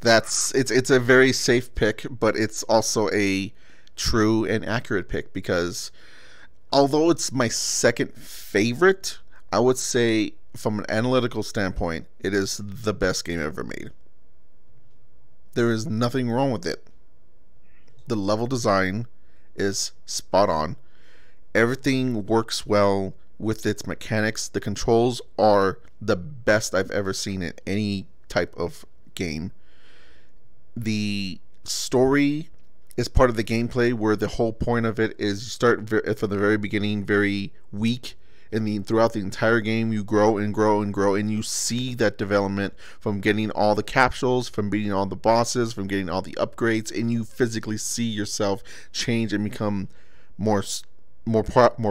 It's a very safe pick, but it's also a true and accurate pick because although it's my second favorite, I would say from an analytical standpoint, it is the best game ever made. There is nothing wrong with it. The level design is spot on. Everything works well with its mechanics. The controls are the best I've ever seen in any type of game. The story is part of the gameplay where the whole point of it is you start from the very beginning very weak, and throughout the entire game you grow and grow and grow, and you see that development from getting all the capsules, from beating all the bosses, from getting all the upgrades, and you physically see yourself change and become more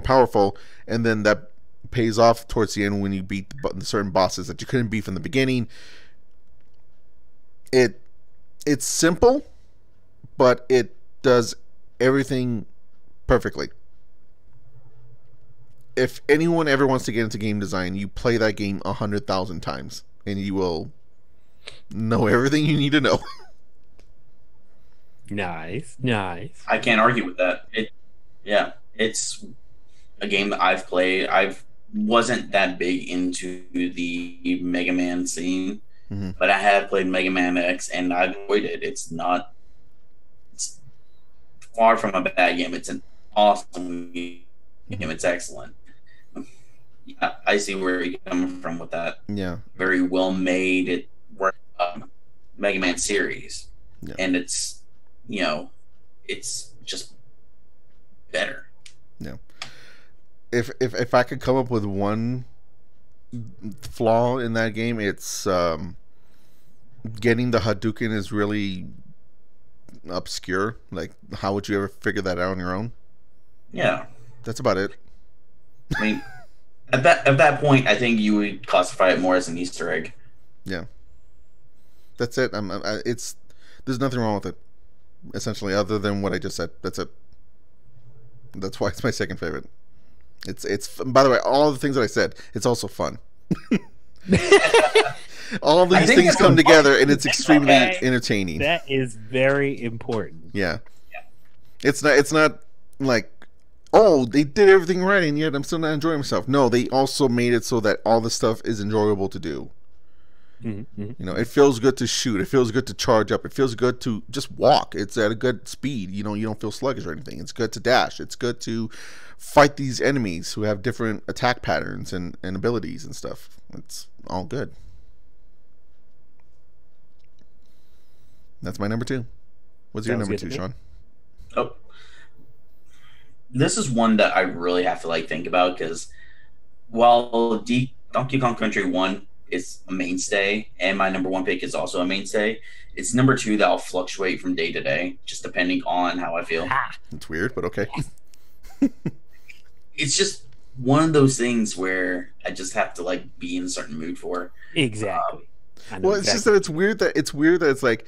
powerful, and then that pays off towards the end when you beat the certain bosses that you couldn't beat from the beginning. It's simple, but it does everything perfectly. If anyone ever wants to get into game design, you play that game 100,000 times, and you will know everything you need to know. Nice. I can't argue with that. It's a game that I've played. I wasn't that big into the Mega Man scene, but I have played Mega Man X, and I enjoyed it. It's far from a bad game. It's an awesome game. It's excellent. Yeah, I see where you're coming from with that. Yeah. Very well made Mega Man series. Yeah. And it's just better. Yeah. If I could come up with one flaw in that game, it's getting the Hadouken is really obscure. Like, how would you ever figure that out on your own? Yeah. That's about it. I mean, at that point, I think you would classify it more as an Easter egg. Yeah. That's it. There's nothing wrong with it, essentially, other than what I just said. That's it. That's why it's my second favorite. It's by the way, all the things that I said, it's also fun. All these things come together, and it's extremely entertaining. That is very important. Yeah. It's not like, oh, they did everything right, and yet I'm still not enjoying myself. No, they also made it so that all the stuff is enjoyable to do. It feels good to shoot. It feels good to charge up. It feels good to just walk. It's at a good speed. You don't feel sluggish or anything. It's good to dash. It's good to fight these enemies who have different attack patterns and abilities and stuff. It's all good. That's my number 2. What's your number 2, Sean? Oh, this is one that I really have to think about, because while Donkey Kong Country 1 is a mainstay, and my number 1 pick is also a mainstay, it's number 2 that I'll fluctuate from day to day, just depending on how I feel. It's weird, but okay. It's just one of those things where I just have to be in a certain mood for. Exactly. It's just that it's weird that it's like,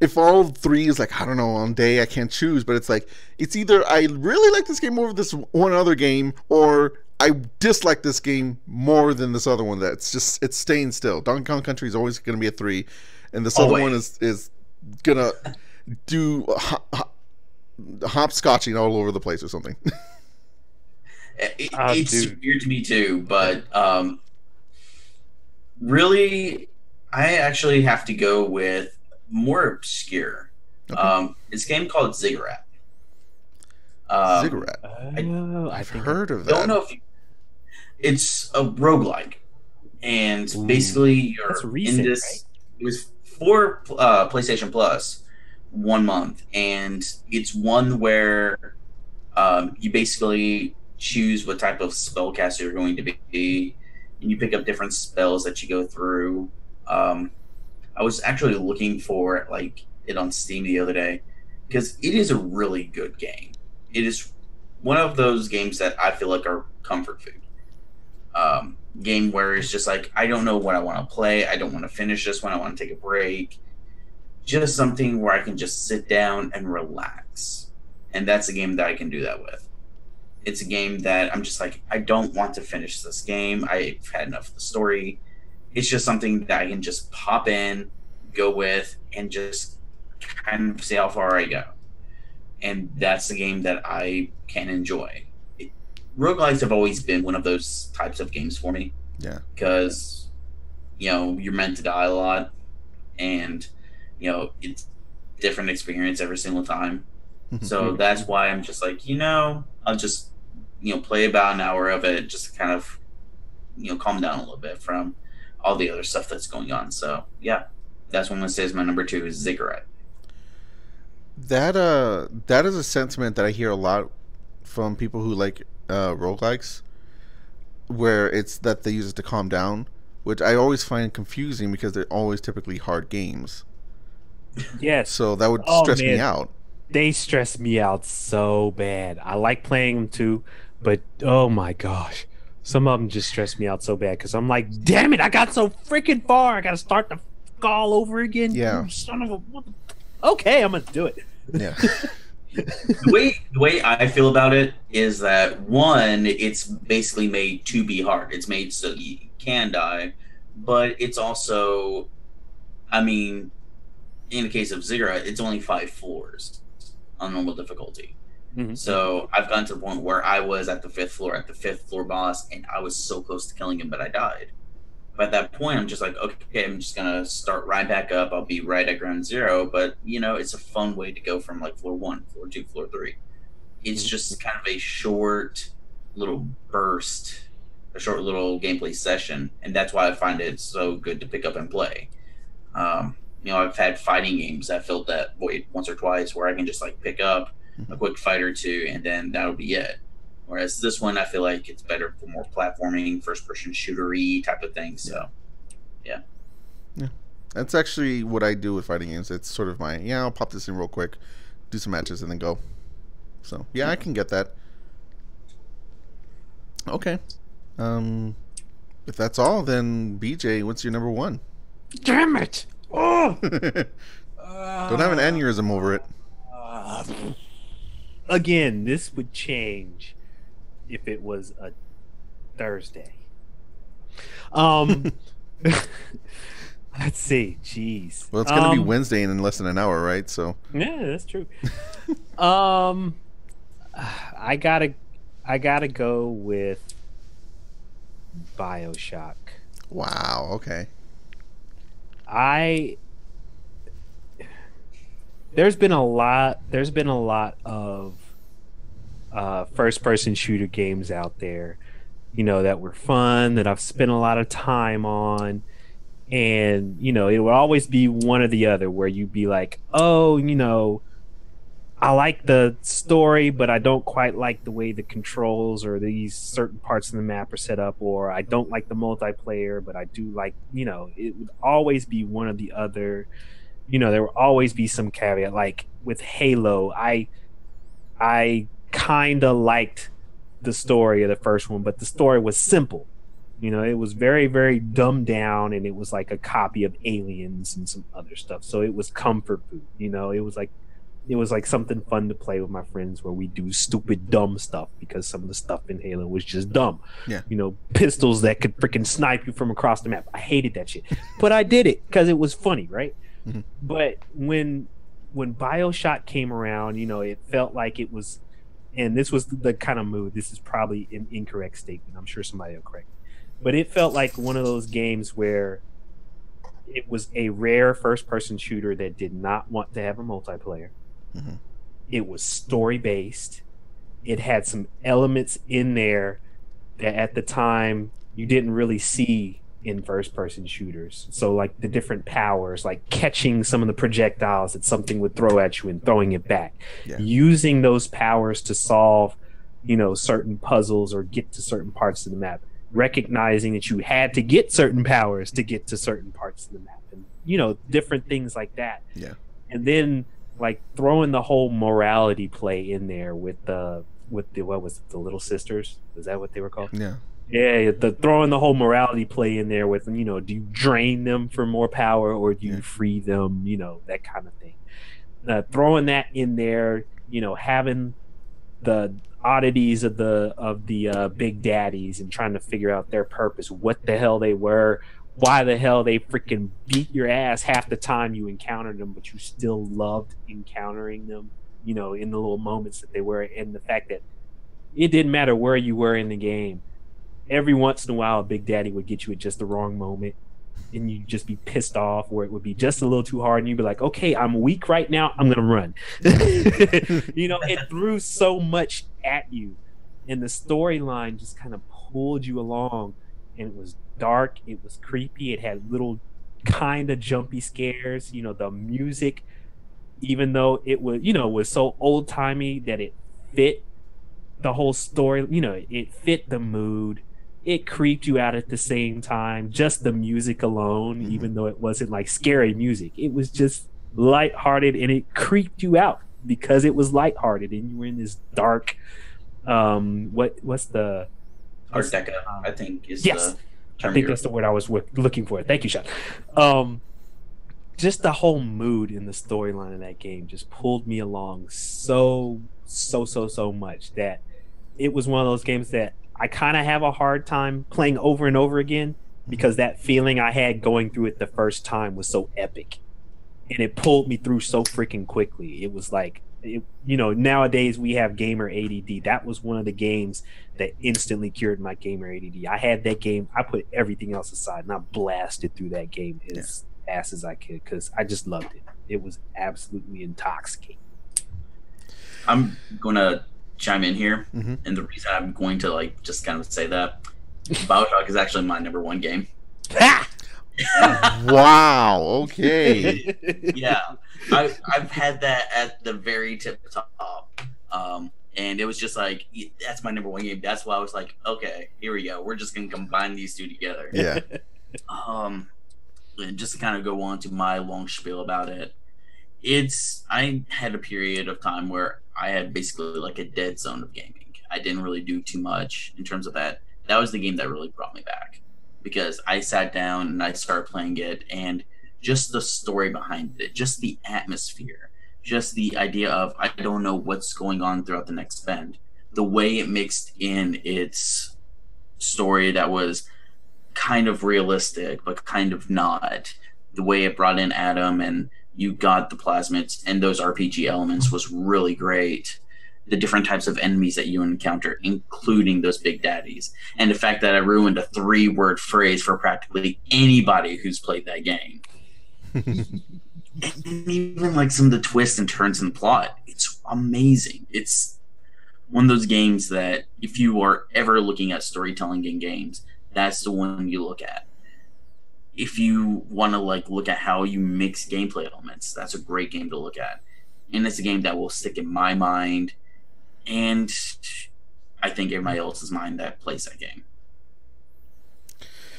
if all 3 is I don't know, on day I can't choose, but it's either I really like this game over this one other game, or I dislike this game more than this other one. It's staying still. Donkey Kong Country is always going to be a 3, and this other one is gonna do hopscotching all over the place or something. It's weird to me too, but really, I actually have to go with more obscure. Okay. It's a game called Ziggurat. Ziggurat. I've heard of that. Don't know if it's a roguelike, and basically you're recent, in this. Right? It was for PlayStation Plus 1 month, and it's one where you basically choose what type of spellcaster you're going to be, and you pick up different spells that you go through. I was actually looking for it on Steam the other day, because it is a really good game. It is one of those games that I feel like are comfort food. Game where it's just I don't know what I want to play. I don't want to finish this one. I want to take a break. Just something where I can just sit down and relax. And that's a game that I can do that with. It's a game that I'm just I don't want to finish this game. I've had enough of the story. It's just something that I can just pop in, go with, and just kind of see how far I go. And that's the game that I can enjoy. Roguelikes have always been one of those types of games for me. Yeah. Because, you're meant to die a lot, and, it's different experience every single time. So that's why I'm just like, I'll just, play about an hour of it just to kind of, calm down a little bit from all the other stuff that's going on. So, yeah, that's what I'm going to say is my number 2 is Ziggurat. That is a sentiment that I hear a lot from people who like roguelikes, where it's that they use it to calm down, which I always find confusing because they're always typically hard games. Yes. So that would stress me out. They stress me out so bad. I like playing them too, but oh my gosh. Some of them just stress me out so bad because I'm like, damn it, I got so freaking far. I got to start the all over again. Yeah. Son of a... Okay, I'm going to do it. Yeah. The way I feel about it is that, one, it's basically made to be hard. It's made so you can die, but it's also, in the case of Ziggurat, it's only 5 floors on normal difficulty. Mm-hmm. So I've gotten to the point where I was at the 5th floor boss, and I was so close to killing him, but I died. But at that point, I'm just like, okay, I'm just going to start right back up. I'll be right at ground zero. But, it's a fun way to go from like floor 1, floor 2, floor 3. It's just kind of a short little burst, a short little gameplay session. And that's why I find it so good to pick up and play. I've had fighting games that filled that void once or twice where I can just like pick up a quick fight or two and then that'll be it. Whereas this one, I feel like it's better for more platforming, first-person shootery type of thing. So, yeah. That's actually what I do with fighting games. It's sort of my, I'll pop this in real quick, do some matches, and then go. So, yeah, I can get that. Okay. If that's all, then BJ, what's your number 1? Damn it! Oh! Don't have an aneurysm over it. Again, this would change if it was a Thursday. Let's see. Jeez. Well, it's going to be Wednesday in less than an hour, right? So yeah, that's true. I gotta go with BioShock. Wow. Okay. There's been a lot of first-person shooter games out there, that were fun, that I've spent a lot of time on, and it would always be one or the other, where you'd be like, oh, I like the story, but I don't quite like the way the controls or these certain parts of the map are set up, or I don't like the multiplayer, but I do like, it would always be one or the other. There will always be some caveat. Like with Halo, I kind of liked the story of the first one, but the story was simple. It was very, very dumbed down, and it was like a copy of Aliens and some other stuff. So it was comfort food. It was like something fun to play with my friends where we do stupid, dumb stuff because some of the stuff in Halo was just dumb. Yeah. Pistols that could freaking snipe you from across the map. I hated that shit, but I did it because it was funny, right? Mm-hmm. But when BioShock came around, it felt like it was, and this was the kind of mood. This is probably an incorrect statement. I'm sure somebody will correct me. But it felt like one of those games where it was a rare first-person shooter that did not want to have a multiplayer. Mm-hmm. It was story-based. It had some elements in there that at the time you didn't really see in first-person shooters. So like the different powers, like catching some of the projectiles that something would throw at you and throwing it back. Yeah. Using those powers to solve, certain puzzles or get to certain parts of the map. Recognizing that you had to get certain powers to get to certain parts of the map, and different things like that. Yeah. And then like throwing the whole morality play in there with the what was it, the Little Sisters? Is that what they were called? Yeah. Yeah, throwing the whole morality play in there with, do you drain them for more power or do you free them, that kind of thing. Throwing that in there, having the oddities of the big daddies and trying to figure out their purpose, what the hell they were, why the hell they freaking beat your ass half the time you encountered them, but you still loved encountering them, you know, in the little moments that they were, and the fact that it didn't matter where you were in the game. Every once in a while, Big Daddy would get you at just the wrong moment, and you'd just be pissed off, or it would be just a little too hard, and you'd be like, okay, I'm weak right now, I'm gonna run. You know, it threw so much at you, and the storyline just kind of pulled you along, and it was dark, it was creepy, it had little kind of jumpy scares. You know, the music, even though it was, you know, was so old-timey that it fit the whole story, you know, it fit the mood. It creeped you out at the same time. Just the music alone, even though it wasn't like scary music, it was just lighthearted, and it creeped you out because it was lighthearted, and you were in this dark. What's the Art Deco? I think is yes, the I term think that's the word I was looking for. Thank you, Sean. Just the whole mood in the storyline of that game just pulled me along so much that it was one of those games that I kind of have a hard time playing over and over again, because that feeling I had going through it the first time was so epic, and it pulled me through so freaking quickly. It was like, you know, nowadays we have gamer ADD. That was one of the games that instantly cured my gamer ADD. I had that game, I put everything else aside, and I blasted through that game as fast as I could because I just loved it. It was absolutely intoxicating. I'm gonna chime in here, and the reason I'm going to like just kind of say that BioShock is actually my number one game. Wow. Okay. Yeah, I've had that at the very tip top, and it was just like, that's my number one game. That's why I was like, okay, here we go. We're just gonna combine these two together. Yeah. And just to kind of go on to my long spiel about it, I had a period of time where I had basically like a dead zone of gaming. I didn't really do too much in terms of that. That was the game that really brought me back, because I sat down and I started playing it, and just the story behind it, just the atmosphere, just the idea of I don't know what's going on throughout the next bend, the way it mixed in its story that was kind of realistic but kind of not, the way it brought in Adam and you got the plasmids and those RPG elements was really great. The different types of enemies that you encounter, including those big daddies, and the fact that I ruined a 3-word phrase for practically anybody who's played that game. And even like some of the twists and turns in the plot, it's amazing. It's one of those games that if you are ever looking at storytelling in games, that's the one you look at. If you want to like look at how you mix gameplay elements, that's a great game to look at. And it's a game that will stick in my mind, and I think everybody else's mind that plays that game.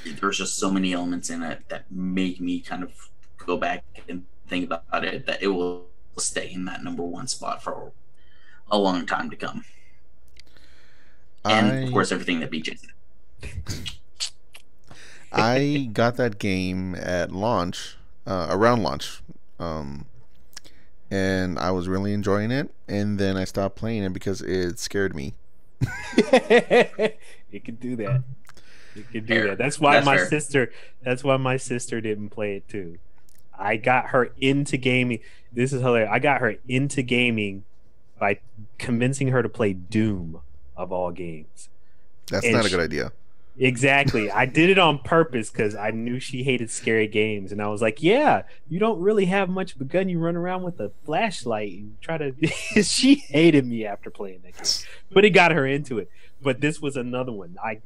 There's just so many elements in it that make me kind of go back and think about it, that it will stay in that number one spot for a long time to come. And of course, everything that BJ's in. I got that game at launch, around launch, and I was really enjoying it. And then I stopped playing it because it scared me. It could do that. It could do that. That's why my sister. That's why my sister didn't play it too. I got her into gaming. This is hilarious. I got her into gaming by convincing her to play Doom, of all games. That's not a good idea. Exactly. I did it on purpose because I knew she hated scary games, and I was like, yeah, you don't really have much of a gun. You run around with a flashlight and try to she hated me after playing that game, but it got her into it. But this was another one. I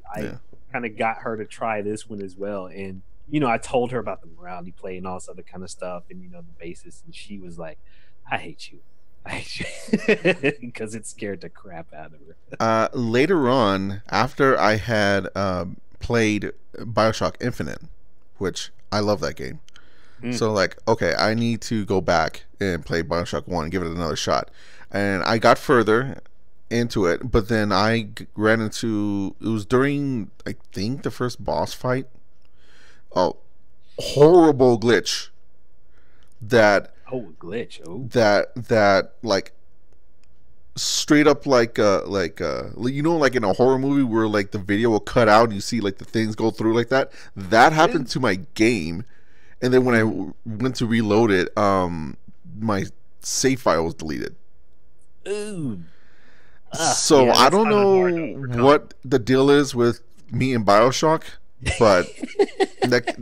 kind of got her to try this one as well, and you know, I told her about the morality play and all this other kind of stuff, and you know, the basis, and she was like, I hate you. Because it scared the crap out of her. Later on, after I had played BioShock Infinite, which I love that game, so like, okay, I need to go back and play BioShock 1, give it another shot. And I got further into it, but then I ran into, it was during, I think, the first boss fight, a horrible glitch that that like straight up like you know, like in a horror movie where like the video will cut out and you see like the things go through like that. That happened to my game, and then when I went to reload it, my save file was deleted. Ooh. So Yeah, I that's don't kinda hard to know overcome. what the deal is with me and BioShock, but that,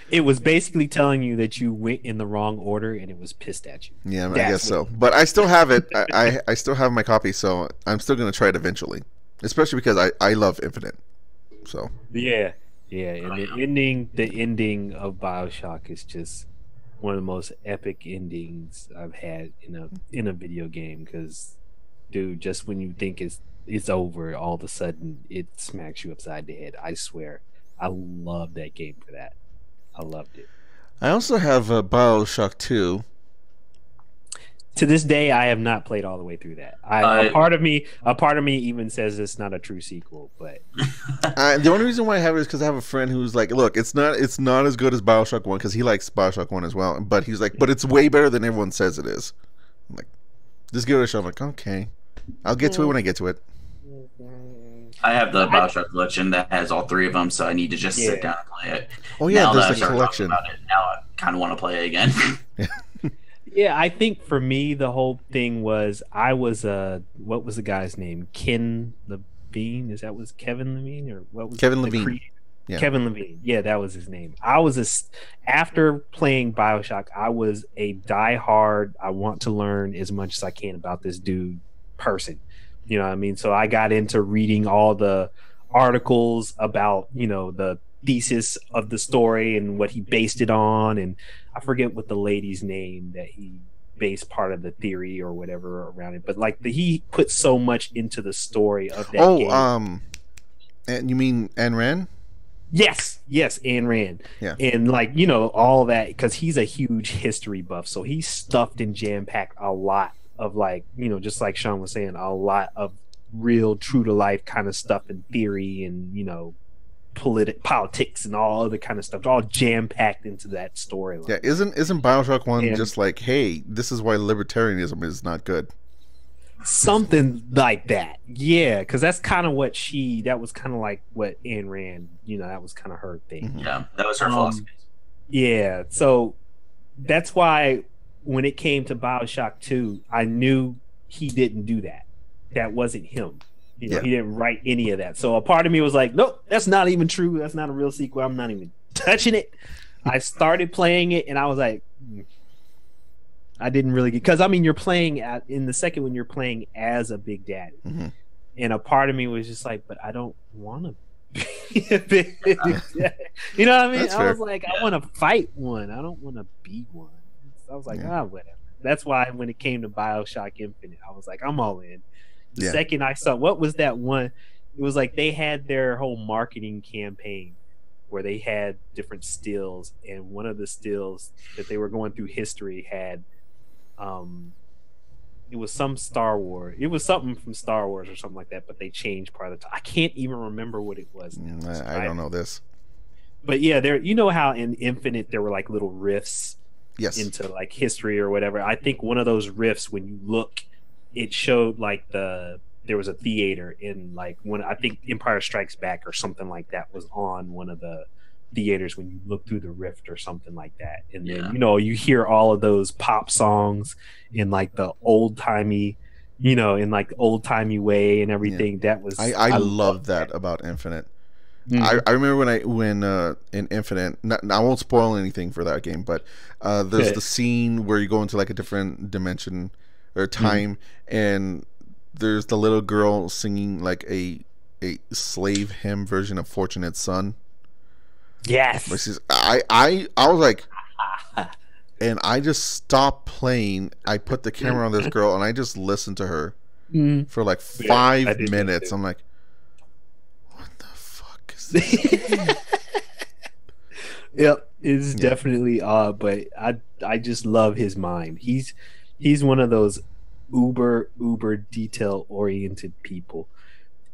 It was basically telling you that you went in the wrong order and it was pissed at you. yeah, I That's guess so. what- But I still have it. I still have my copy, so I'm still gonna try it eventually. Especially because I love Infinite. So Yeah. Yeah. And the ending of BioShock is just one of the most epic endings I've had in a video game, because dude, just when you think it's over, all of a sudden it smacks you upside the head. I swear. I love that game for that. I loved it. I also have BioShock 2. To this day, I have not played all the way through that. A part of me even says it's not a true sequel, but The only reason why I have it is because I have a friend who's like, look, it's not as good as BioShock 1, because he likes BioShock 1 as well. But he's like, but it's way better than everyone says it is. I'm like, just give it a shot. I'm like, okay, I'll get to it when I get to it. I have the BioShock collection that has all 3 of them, so I need to just sit down and play it. Oh yeah, now there's that I the started collection. talking about it, now I kind of want to play it again. yeah, I think for me the whole thing was I was what was the guy's name? Ken Levine? Is that was Kevin Levine or what was Kevin the Levine. Yeah. Kevin Levine. Yeah, that was his name. After playing BioShock, I was a diehard. I want to learn as much as I can about this dude person. You know what I mean? So I got into reading all the articles about, the thesis of the story and what he based it on. And I forget what the lady's name that he based part of the theory or whatever around it. But like he put so much into the story of that game. And you mean Ayn Rand? Yes, Ayn Rand. Yeah. And like, all that, because he's a huge history buff. So he stuffed and jam-packed a lot of like, just like Shawn was saying, a lot of real true to life kind of stuff and theory and, politics and all other kind of stuff, all jam-packed into that storyline. Yeah, isn't BioShock 1 just like, hey, this is why libertarianism is not good? Something like that. Yeah, because that's kind of that was kind of like what Ayn Rand, that was kind of her thing. Mm-hmm. Yeah, that was her philosophy. Yeah, so that's why when it came to BioShock 2, I knew he didn't do that. That wasn't him. He didn't write any of that. So a part of me was like, nope, that's not even true. That's not a real sequel. I'm not even touching it. I started playing it and I was like, I didn't really get, because I mean, you're playing in the second one, you're playing as a Big Daddy. Mm-hmm. And a part of me was just like, but I don't want to be a Big Daddy. You know what I mean? That's I fair. was like, I want to fight one. I don't want to be one. So I was like, whatever. That's why when it came to BioShock Infinite, I was like, I'm all in. The second I saw, what was that one? It was like they had their whole marketing campaign where they had different stills, and one of the stills that they were going through history had, it was some Star Wars. It was something from Star Wars or something like that, but they changed part of the time. I can't even remember what it was now. I don't know this. But yeah, you know how in Infinite there were like little riffs into like history or whatever. I think one of those riffs, when you look, it showed like there was a theater in like when I think Empire Strikes Back or something like that was on one of the theaters when you look through the rift or something like that. And then you hear all of those pop songs in like the old timey, in like old timey way and everything. That was I love that about Infinite. Mm-hmm. I remember when in Infinite, I won't spoil anything for that game, but there's the scene where you go into like a different dimension or time, and there's the little girl singing like a slave hymn version of Fortunate Son. Yes. I was like, and I just stopped playing. I put the camera on this girl and I just listened to her for like 5 minutes. I'm like, what the fuck is this? Yep, it's definitely odd, but I just love his mind. He's one of those uber detail oriented people,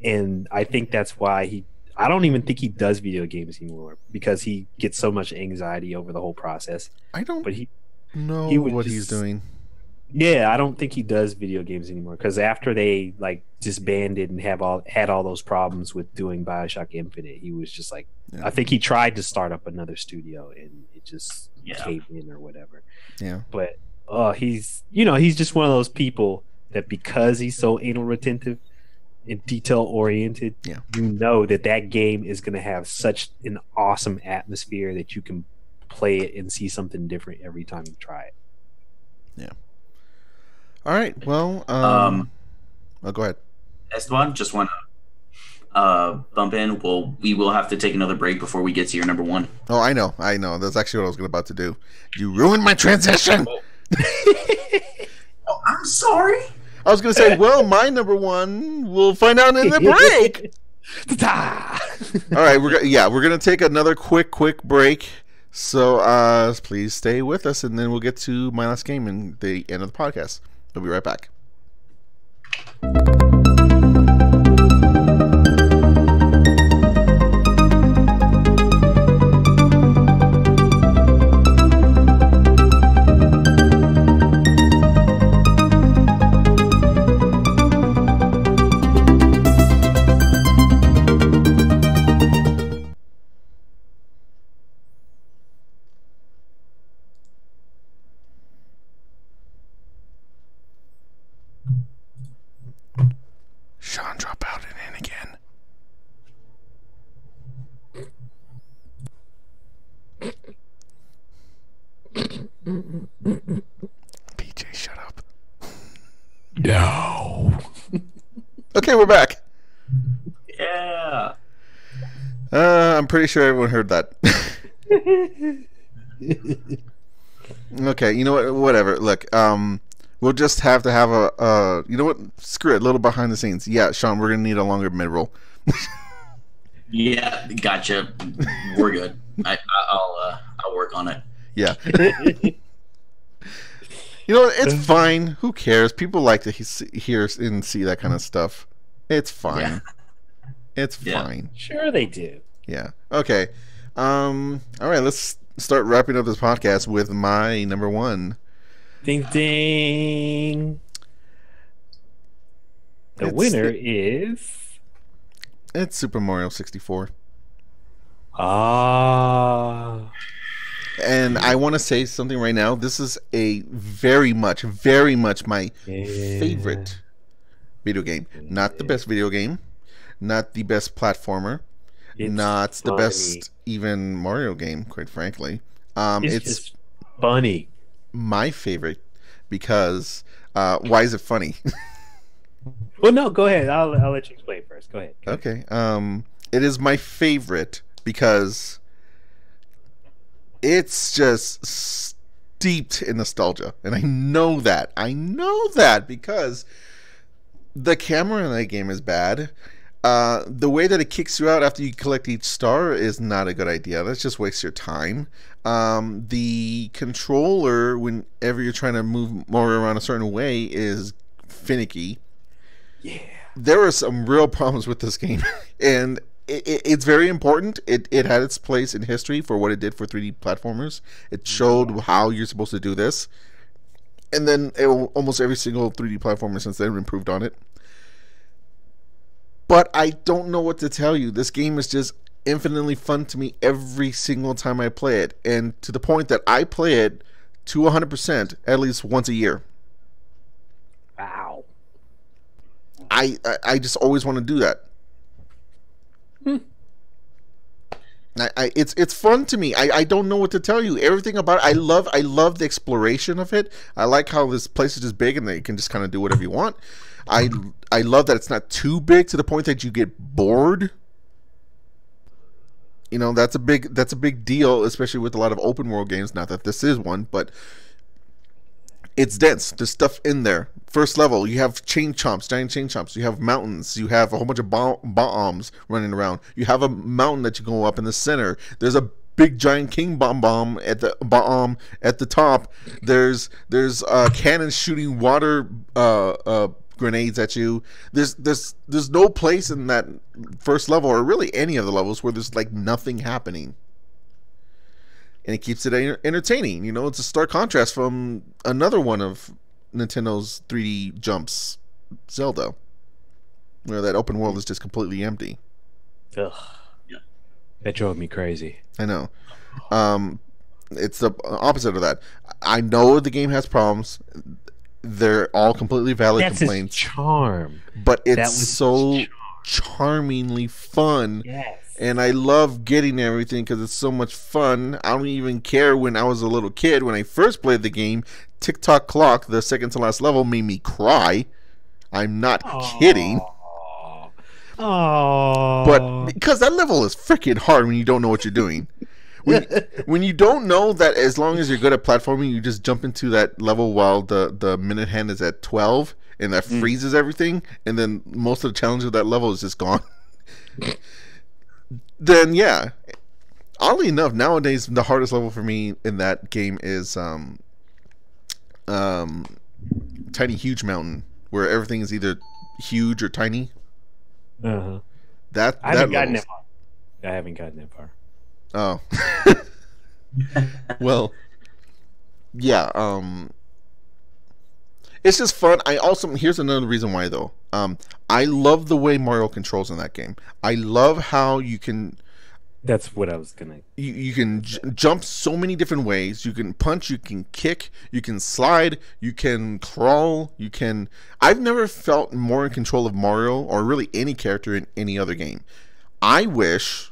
and I think that's why I don't even think he does video games anymore, because he gets so much anxiety over the whole process. I don't but he know he would what he's doing. Yeah, I don't think he does video games anymore because after they like disbanded and have all had all those problems with doing BioShock Infinite, he was just like, Yeah. I think he tried to start up another studio and it just Yeah. caved in or whatever. Yeah. But he's he's just one of those people that because he's so anal retentive and detail oriented, Yeah. you know that game is going to have such an awesome atmosphere that you can play it and see something different every time you try it. Yeah. All right. Well, go ahead. Esteban, just want to bump in. Well, we will have to take another break before we get to your number one. Oh, I know. That's actually what I was about to do. You ruined my transition. Oh, I'm sorry. I was going to say, well, my number one, we'll find out in the break. All right, we're going to take another quick break. So please stay with us, and then we'll get to my last game and the end of the podcast. We'll be right back. Shawn drop out and in again. PJ, shut up. No. Okay, we're back. Yeah. I'm pretty sure everyone heard that. Okay, you know what? Whatever. Look, we'll just have to have a you know what? Screw it. A little behind the scenes. Yeah, Shawn, we're gonna need a longer mid-roll. Yeah, gotcha. We're good. I'll work on it. Yeah. You know what? It's fine. Who cares? People like to hear and see that kind of stuff. It's fine. Yeah. It's fine. Sure they do. Yeah. Okay. All right. Let's start wrapping up this podcast with my number one. Ding ding. The winner is It's Super Mario 64. And I want to say something right now. This is a very much my favorite video game. Not the best video game. Not the best platformer. Not the best even Mario game, quite frankly. It's just funny. My favorite because why is it funny? Well, no, go ahead. I'll let you explain first. Go ahead. Okay. It is my favorite because it's just steeped in nostalgia, and I know that because the camera in that game is bad. The way that it kicks you out after you collect each star is not a good idea. That's just waste your time. The controller, whenever you're trying to move more around a certain way, is finicky. Yeah. There are some real problems with this game, and it's very important. It had its place in history for what it did for 3D platformers. It showed how you're supposed to do this, and then almost every single 3D platformer since then improved on it. But I don't know what to tell you. This game is just infinitely fun to me every single time I play it, and to the point that I play it to 100% at least once a year. Wow. I just always want to do that. It's fun to me. I don't know what to tell you. Everything about it, I love the exploration of it. I like how this place is just big and that you can just kind of do whatever you want. I love that it's not too big to the point that you get bored. You know, that's a big deal, especially with a lot of open world games. Not that this is one, but it's dense. There's stuff in there. First level, you have giant chain chomps. You have mountains. You have a whole bunch of bombs running around. You have a mountain that you go up in the center. There's a big giant king bomb at the top. There's cannons shooting water grenades at you. There's no place in that first level, or really any of the levels, where there's like nothing happening. And it keeps it entertaining. You know, it's a stark contrast from another one of Nintendo's 3D Jumps Zelda, where that open world is just completely empty. Ugh. Yeah. That drove me crazy. I know. It's the opposite of that. I know the game has problems. They're all completely valid That's complaints. Its charm. But it's That was so its charmingly fun. Yes. And I love getting everything because it's so much fun. I don't even care when I was a little kid. When I first played the game, TikTok Clock, the second to last level, made me cry. I'm not kidding. Oh. But because that level is freaking hard when you don't know what you're doing. When you don't know that as long as you're good at platforming, you just jump into that level while the minute hand is at 12 and that freezes everything, and then most of the challenge of that level is just gone. Then yeah, oddly enough, nowadays the hardest level for me in that game is Tiny Huge Mountain, where everything is either huge or tiny. Uh-huh. That I haven't gotten that far. I haven't gotten that far. Oh. Well, yeah, it's just fun. I also, here's another reason why though. I love the way Mario controls in that game. I love how you can That's what I was gonna. you can jump so many different ways. You can punch, you can kick, you can slide, you can crawl, you can I've never felt more in control of Mario or really any character in any other game. I wish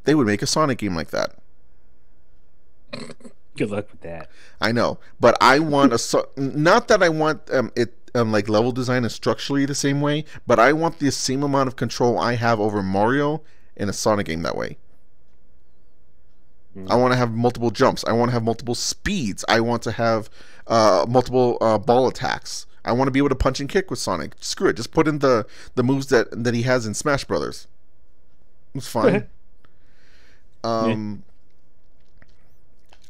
they would make a Sonic game like that. Good luck with that. I know, but I want not that I want it like level design is structurally the same way, but I want the same amount of control I have over Mario in a Sonic game that way. I want to have multiple jumps. I want to have multiple speeds. I want to have multiple ball attacks. I want to be able to punch and kick with Sonic. Screw it. Just put in the moves that he has in Smash Brothers. It's fine.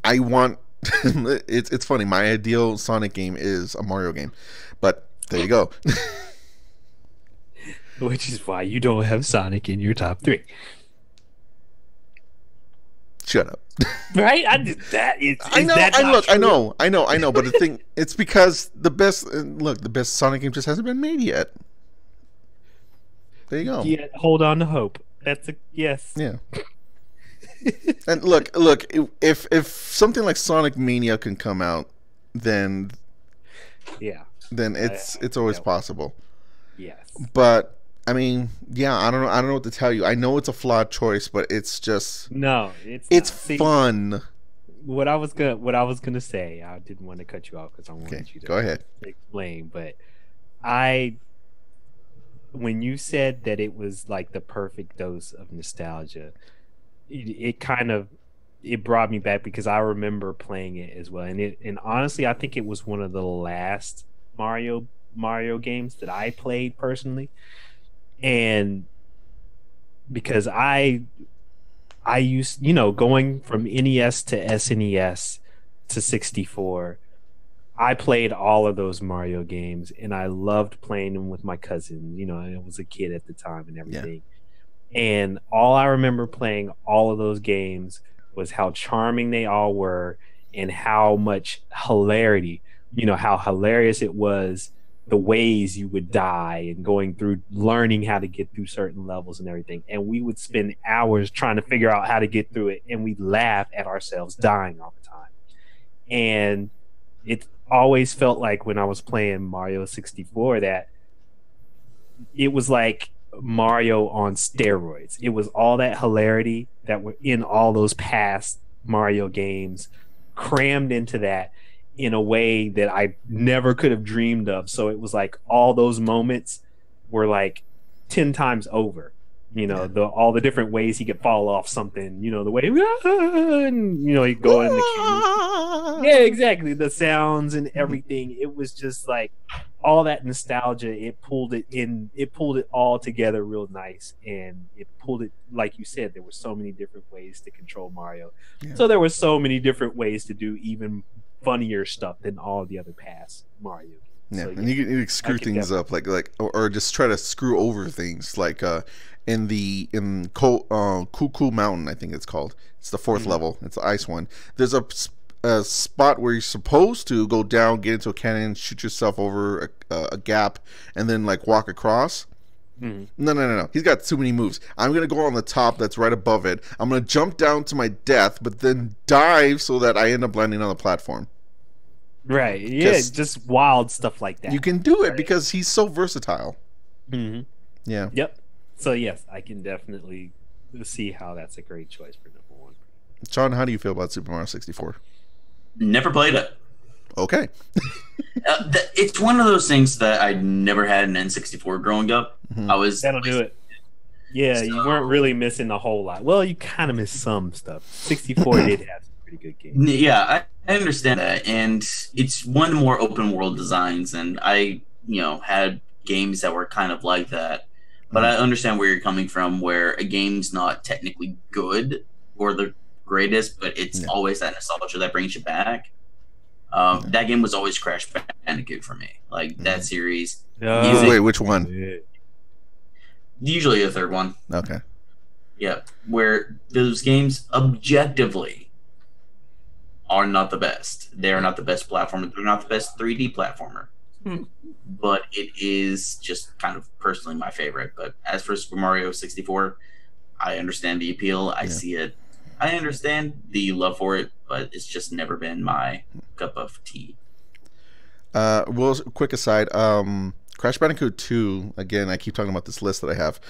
I want it's funny. My ideal Sonic game is a Mario game, but there you go. Which is why you don't have Sonic in your top 3. Shut up. Right? I did that. I know. But the thing, it's because the best Sonic game just hasn't been made yet. There you go. Yeah, hold on to hope. That's a yes. Yeah. And look, if something like Sonic Mania can come out, then it's always possible. Yes. But I mean, yeah, I don't know what to tell you. I know it's a flawed choice, but it's just it's fun. What I was gonna say, I didn't want to cut you off because I wanted you to go ahead explain, but when you said that it was like the perfect dose of nostalgia, it brought me back because I remember playing it as well, and honestly, I think it was one of the last Mario games that I played personally, and because I used, going from NES to SNES to 64, I played all of those Mario games, and I loved playing them with my cousin. I was a kid at the time and everything. Yeah. And all I remember playing all of those games was how charming they all were and how much hilarity, how hilarious it was, the ways you would die and going through learning how to get through certain levels and everything. And we would spend hours trying to figure out how to get through it, and we'd laugh at ourselves dying all the time. And it always felt like when I was playing Mario 64 that it was like Mario on steroids. It was all that hilarity that were in all those past Mario games crammed into that in a way that I never could have dreamed of. So it was like all those moments were like 10 times over. All the different ways he could fall off something, the way and he'd go in the camera. Yeah, exactly. The sounds and everything. It was just like all that nostalgia. It pulled it all together real nice, and it pulled it, like you said, there were so many different ways to control Mario. Yeah. So there were so many different ways to do even funnier stuff than all the other past Mario games. Yeah, so, and you can screw things up or just try to screw over things like in Cuckoo Mountain, I think it's called. It's the 4th level. It's the ice one. There's a a spot where you're supposed to go down, get into a cannon, shoot yourself over a gap, and then like walk across. No. He's got too many moves. I'm going to go on the top that's right above it. I'm going to jump down to my death, but then dive so that I end up landing on the platform. Right. Yeah, just wild stuff like that. You can do it because he's so versatile. Yeah. Yep. So, yes, I can definitely see how that's a great choice for number one. Shawn, how do you feel about Super Mario 64? Never played it. Okay. It's one of those things that I never had an N64 growing up. That'll do it. Yeah, you weren't really missing a whole lot. Well, you kind of missed some stuff. 64 did have some pretty good games. Yeah, I understand that, and it's one of the more open world designs, and I, had games that were kind of like that. But I understand where you're coming from, where a game's not technically good or the greatest, but it's always that nostalgia that brings you back. That game was always Crash Bandicoot for me. Like that series. Wait, which one? Usually the third one. Okay. Yeah, where those games objectively are not the best. They are not the best platformer. They're not the best 3D platformer. But it is just kind of personally my favorite. But as for Super Mario 64, I understand the appeal. I see it. I understand the love for it, but it's just never been my cup of tea. Well, quick aside, Crash Bandicoot 2, again, I keep talking about this list that I have.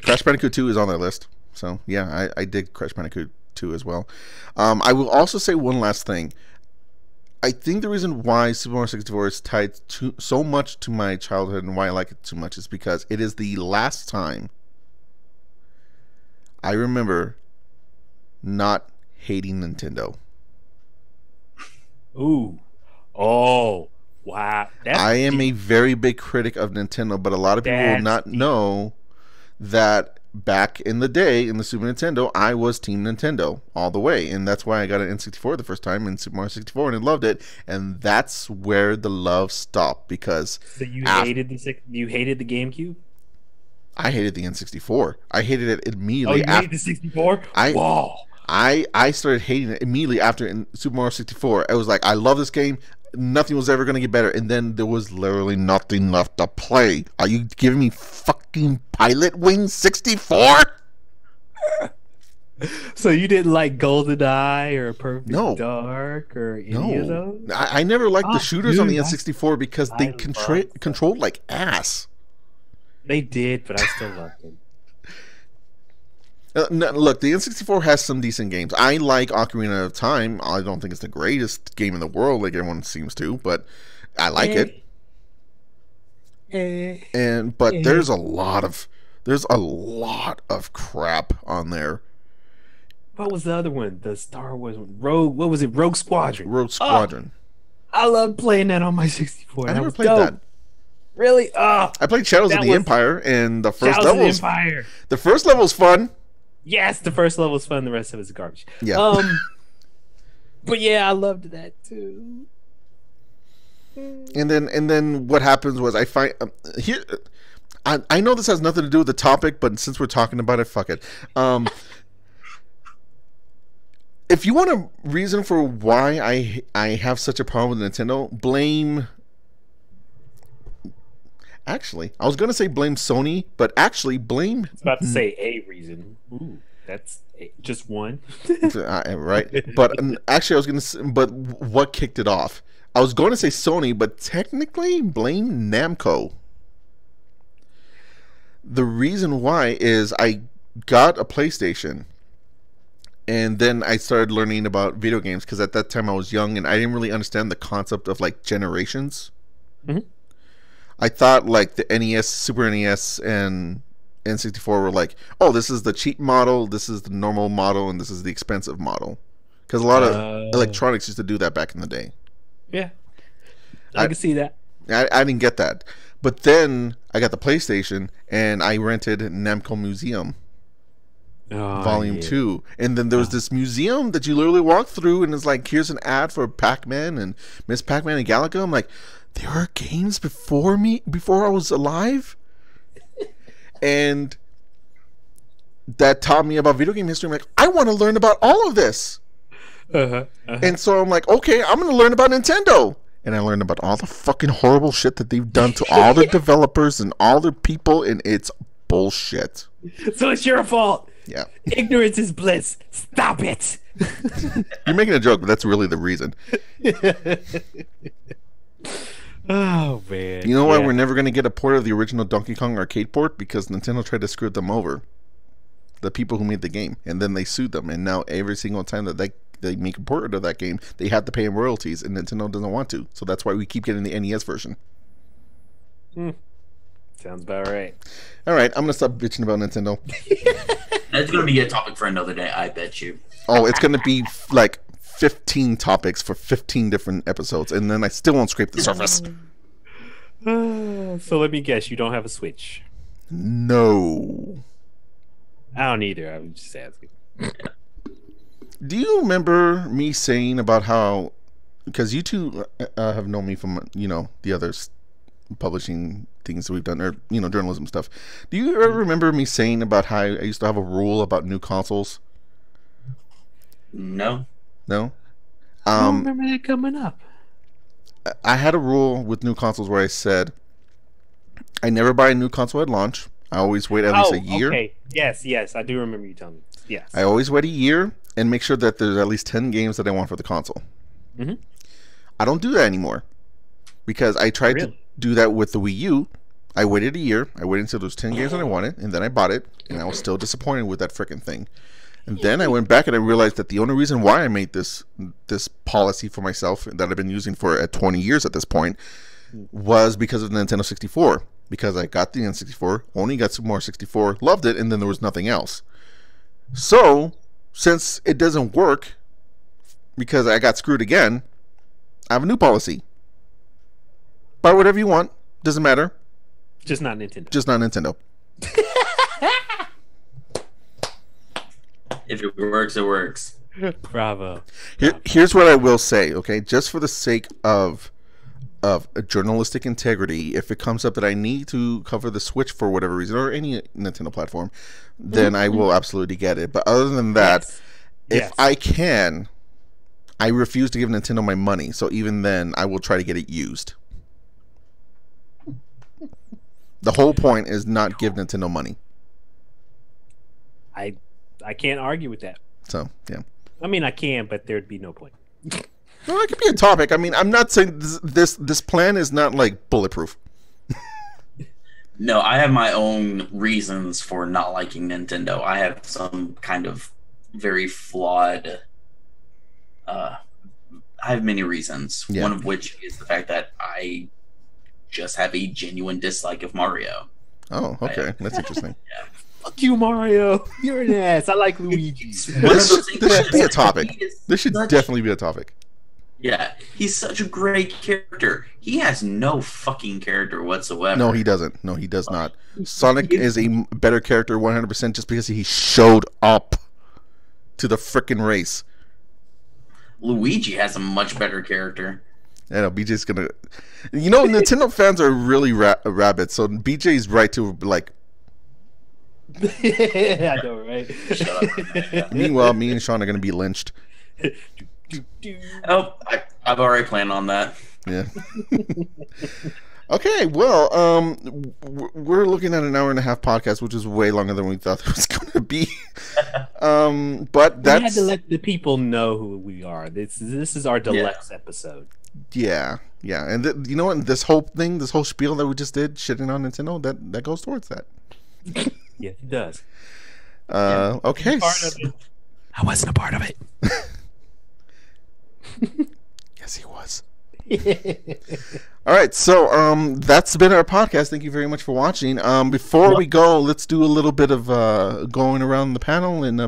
Crash Bandicoot 2 is on that list. So, yeah, I did Crash Bandicoot 2 as well. I will also say one last thing. I think the reason why Super Mario 64 is tied so much to my childhood and why I like it so much is because it is the last time I remember not hating Nintendo. Ooh. Oh. Wow. I am a very big critic of Nintendo, but a lot of people will not know that back in the day in the Super Nintendo, I was Team Nintendo all the way. And that's why I got an N64 the first time in Super Mario 64 and I loved it. And that's where the love stopped because... So you hated the GameCube? I hated the N64. I hated it immediately. Oh, you hated the 64? Wow. I started hating it immediately after in Super Mario 64. I was like, I love this game. Nothing was ever going to get better. And then there was literally nothing left to play. Are you giving me fucking Pilot Wing 64? So you didn't like GoldenEye or Perfect Dark or any of those? I never liked the shooters on the N64 because they controlled like ass. They did, but I still loved them. No, look, the N64 has some decent games. I like Ocarina of Time. I don't think it's the greatest game in the world, like everyone seems to, but I like it. But there's a lot of crap on there. What was the other one? The Star Wars Rogue. What was it? Rogue Squadron. Rogue Squadron. Oh, I love playing that on my 64. I never played that. Really? Oh, I played Shadows of the Empire, and the first level. The first level's fun. Yes, the first level is fun. The rest of it's garbage. Yeah. But yeah, I loved that too. And then what happens was I find here. I know this has nothing to do with the topic, but since we're talking about it, fuck it. If you want a reason for why I have such a problem with Nintendo, blame. Actually, I was going to say blame Sony, but actually blame... I was about to say a reason. Ooh, that's just one. Right? But actually, I was going to say... But what kicked it off? I was going to say Sony, but technically blame Namco. The reason why is I got a PlayStation, and then I started learning about video games, because at that time I was young, and I didn't really understand the concept of, like, generations. Mm-hmm. I thought like the NES, Super NES, and N64 were like, oh, this is the cheap model, this is the normal model, and this is the expensive model. Because a lot of electronics used to do that back in the day. Yeah, I can see that. I didn't get that. But then I got the PlayStation, and I rented Namco Museum. Volume 2. And then there was this museum that you literally walk through, and it's like, here's an ad for Pac-Man and Miss Pac-Man and Galaga. I'm like, there were games before I was alive? And that taught me about video game history. I'm like, I want to learn about all of this. And so I'm like, okay, I'm going to learn about Nintendo. And I learned about all the fucking horrible shit that they've done to all the developers and all the people, and it's bullshit. So it's your fault. Yeah. Ignorance is bliss. Stop it. You're making a joke, but that's really the reason. Oh, man. You know why we're never going to get a port of the original Donkey Kong arcade port? Because Nintendo tried to screw them over. The people who made the game. And then they sued them. And now every single time that they make a port of that game, they have to pay them royalties, and Nintendo doesn't want to. So that's why we keep getting the NES version. Sounds about right. All right, I'm going to stop bitching about Nintendo. That's going to be a topic for another day, I bet you. Oh, it's going to be like 15 topics for 15 different episodes, and then I still won't scrape the surface. So let me guess, you don't have a Switch? No. I don't either. I was just asking. Do you remember me saying about how, because you two have known me from, the other publishing things that we've done, or, journalism stuff. Do you ever remember me saying about how I used to have a rule about new consoles? No. No? I don't remember that coming up. I had a rule with new consoles where I said, I never buy a new console at launch. I always wait at least a year. Okay. Yes, I do remember you telling me. Yes. I always wait a year and make sure that there's at least 10 games that I want for the console. Mm-hmm. I don't do that anymore because I tried to do that with the Wii U. I waited a year. I waited until there was 10 games that I wanted, and then I bought it, and I was still disappointed with that freaking thing. And then I went back and I realized that the only reason why I made this policy for myself that I've been using for 20 years at this point was because of the Nintendo 64. Because I got the N64, only got some more 64, loved it, and then there was nothing else. So, since it doesn't work, because I got screwed again, I have a new policy. Buy whatever you want, doesn't matter. Just not Nintendo. Just not Nintendo. If it works, it works. Bravo. Here's what I will say, okay? Just for the sake of a journalistic integrity, if it comes up that I need to cover the Switch for whatever reason, or any Nintendo platform, then I will absolutely get it. But other than that, if I can, I refuse to give Nintendo my money. So even then, I will try to get it used. The whole point is not give Nintendo money. I can't argue with that. So, yeah. I mean, I can, but there'd be no point. No, it could be a topic. I mean, I'm not saying this plan is not like bulletproof. No, I have my own reasons for not liking Nintendo. I have some kind of very flawed. I have many reasons. Yeah. One of which is the fact that I just have a genuine dislike of Mario. Oh, okay, that's interesting. Yeah. Fuck you, Mario. You're an ass. I like Luigi. This should be a topic. This should definitely be a topic. Yeah, he's such a great character. He has no fucking character whatsoever. No, he doesn't. No, he does not. Sonic is a better character 100% just because he showed up to the frickin' race. Luigi has a much better character. I know, BJ's gonna... Nintendo fans are really rabid, so BJ's right to, like... I know, right? Shut up. Meanwhile, me and Shawn are gonna be lynched. Oh, I've already planned on that. Yeah. Okay, well, we're looking at an hour and a half podcast, which is way longer than we thought it was going to be. But that's... We had to let the people know who we are. This is our deluxe episode. Yeah, and you know what? This whole spiel that we just did, shitting on Nintendo, that goes towards that. Yes, it does. Okay. I wasn't a part of it. Yes, he was. All right, so that's been our podcast. Thank you very much for watching. Before we go, let's do a little bit of going around the panel, and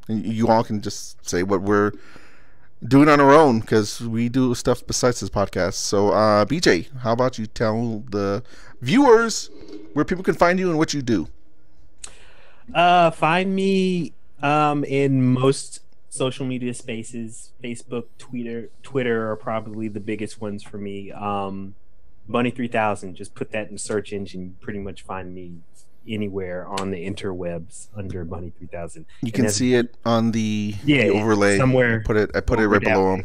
you all can just say what we're doing on our own, because we do stuff besides this podcast. So, BJ, how about you tell the viewers where people can find you and what you do? Find me in most social media spaces. Facebook, Twitter are probably the biggest ones for me. Bunny 3000, just put that in the search engine, you pretty much find me anywhere on the interwebs under Bunny 3000. You can see it on the overlay. Somewhere. I put it right below him.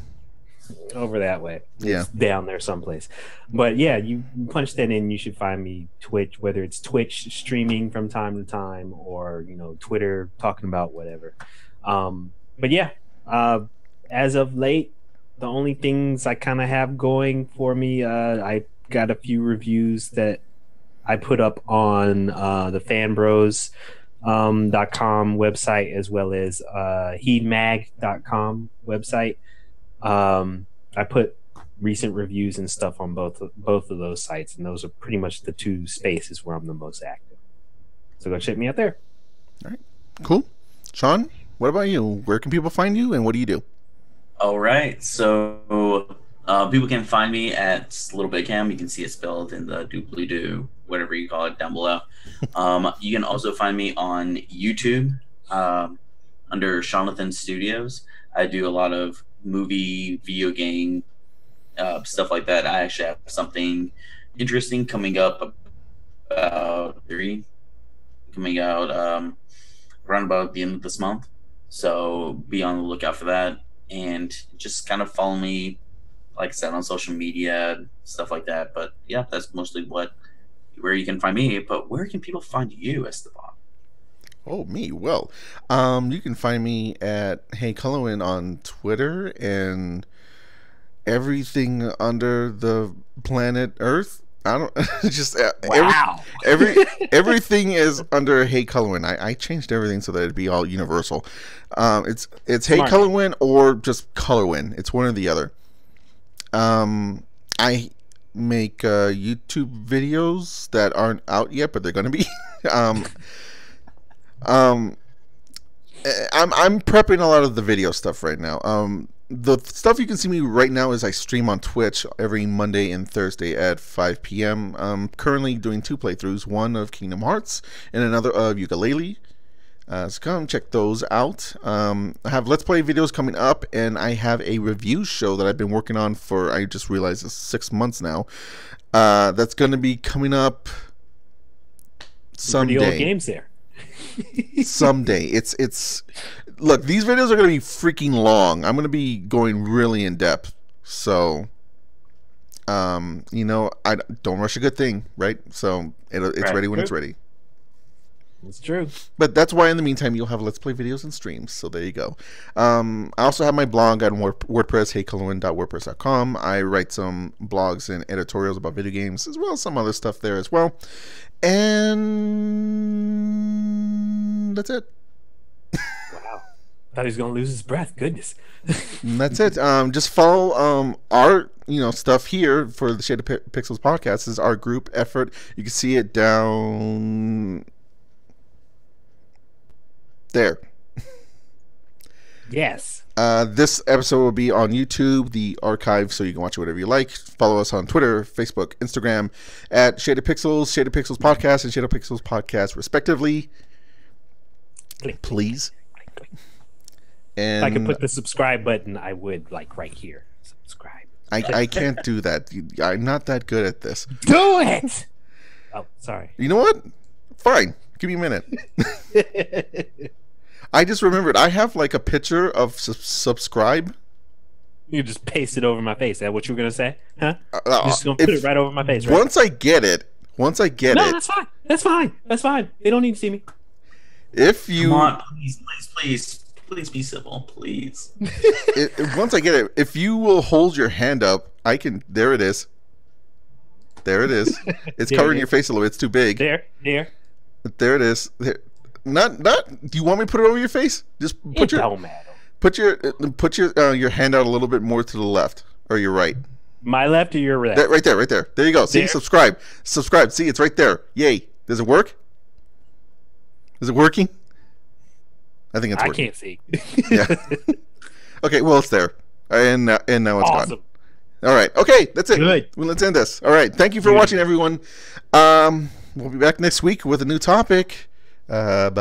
Over that way. Yeah. It's down there someplace. But yeah, you punch that in, you should find me Twitch, whether it's Twitch streaming from time to time or, Twitter talking about whatever. But yeah, as of late, the only things I kind of have going for me, I got a few reviews that I put up on the fanbros.com website, as well as heedmag.com website. I put recent reviews and stuff on both of those sites, and those are pretty much the two spaces where I'm the most active. So go check me out there. All right, cool. Shawn, what about you? Where can people find you, and what do you do? All right, so people can find me at Little Big Cam. You can see it spelled in the doobly-doo, whatever you call it, down below. You can also find me on YouTube under Jonathan Studios. I do a lot of movie, video game, stuff like that. I actually have something interesting coming up around about the end of this month. So be on the lookout for that, and just kind of follow me, like I said, on social media, stuff like that. But yeah, that's mostly where you can find me. But where can people find you, Esteban? Oh, me. Well, you can find me at Hey Cullowen on Twitter and everything under the planet Earth. I don't just wow. Everything is under Hey Cullowen. I changed everything so that it'd be all universal. It's Hey Cullowen or just Colorwin. It's one or the other. I make YouTube videos that aren't out yet, but they're gonna be. I'm prepping a lot of the video stuff right now. The stuff you can see me right now is I stream on Twitch every Monday and Thursday at 5 p.m. I'm currently doing 2 playthroughs, one of Kingdom Hearts and another of Yooka-Laylee. So come check those out. I have Let's Play videos coming up, and I have a review show that I've been working on for, I just realized, it's 6 months now. That's going to be coming up someday. Pretty old games there. Someday. It's look, these videos are going to be freaking long. I'm going to be going really in depth. So, I don't rush a good thing, right? So it's ready when it's ready. It's true. But that's why in the meantime you'll have Let's Play videos and streams. So there you go. I also have my blog on WordPress, heycullowen.wordpress.com. I write some blogs and editorials about video games, as well as some other stuff there as well. And that's it. Wow. Thought he was going to lose his breath. Goodness. And that's it. Just follow our stuff here for the Shade of Pixels podcast. This is our group effort. You can see it down there. Yes. This episode will be on YouTube, the archive, so you can watch it whatever you like. Follow us on Twitter, Facebook, Instagram at Shade of Pixels Podcast, and Shade of Pixels Podcast, respectively. Please. And if I could put the subscribe button, I would, like right here. Subscribe. I can't do that. I'm not that good at this. Do it! Oh, sorry. You know what? Fine. Give me a minute. I just remembered I have like a picture of subscribe. You just paste it over my face. Is that what you were gonna say? Huh? You're just gonna put it right over my face, right? Once I get it. No, that's fine. That's fine. They don't need to see me. If you come on, please be civil, please. Once I get it, if you will hold your hand up, I can. There it is. It's covering your face a little. It's too big. There it is. There. Not. Do you want me to put it over your face? Just put your hand out a little bit more to the left or your right. My left or your right? Right there. There you go. See, subscribe. See, it's right there. Yay! Does it work? Is it working? I think it's working. I can't see. Yeah. Okay. Well, it's there, and now it's awesome. gone. All right. Okay. That's it. Good. Well, let's end this. All right. Thank you for watching, everyone. We'll be back next week with a new topic. Bye.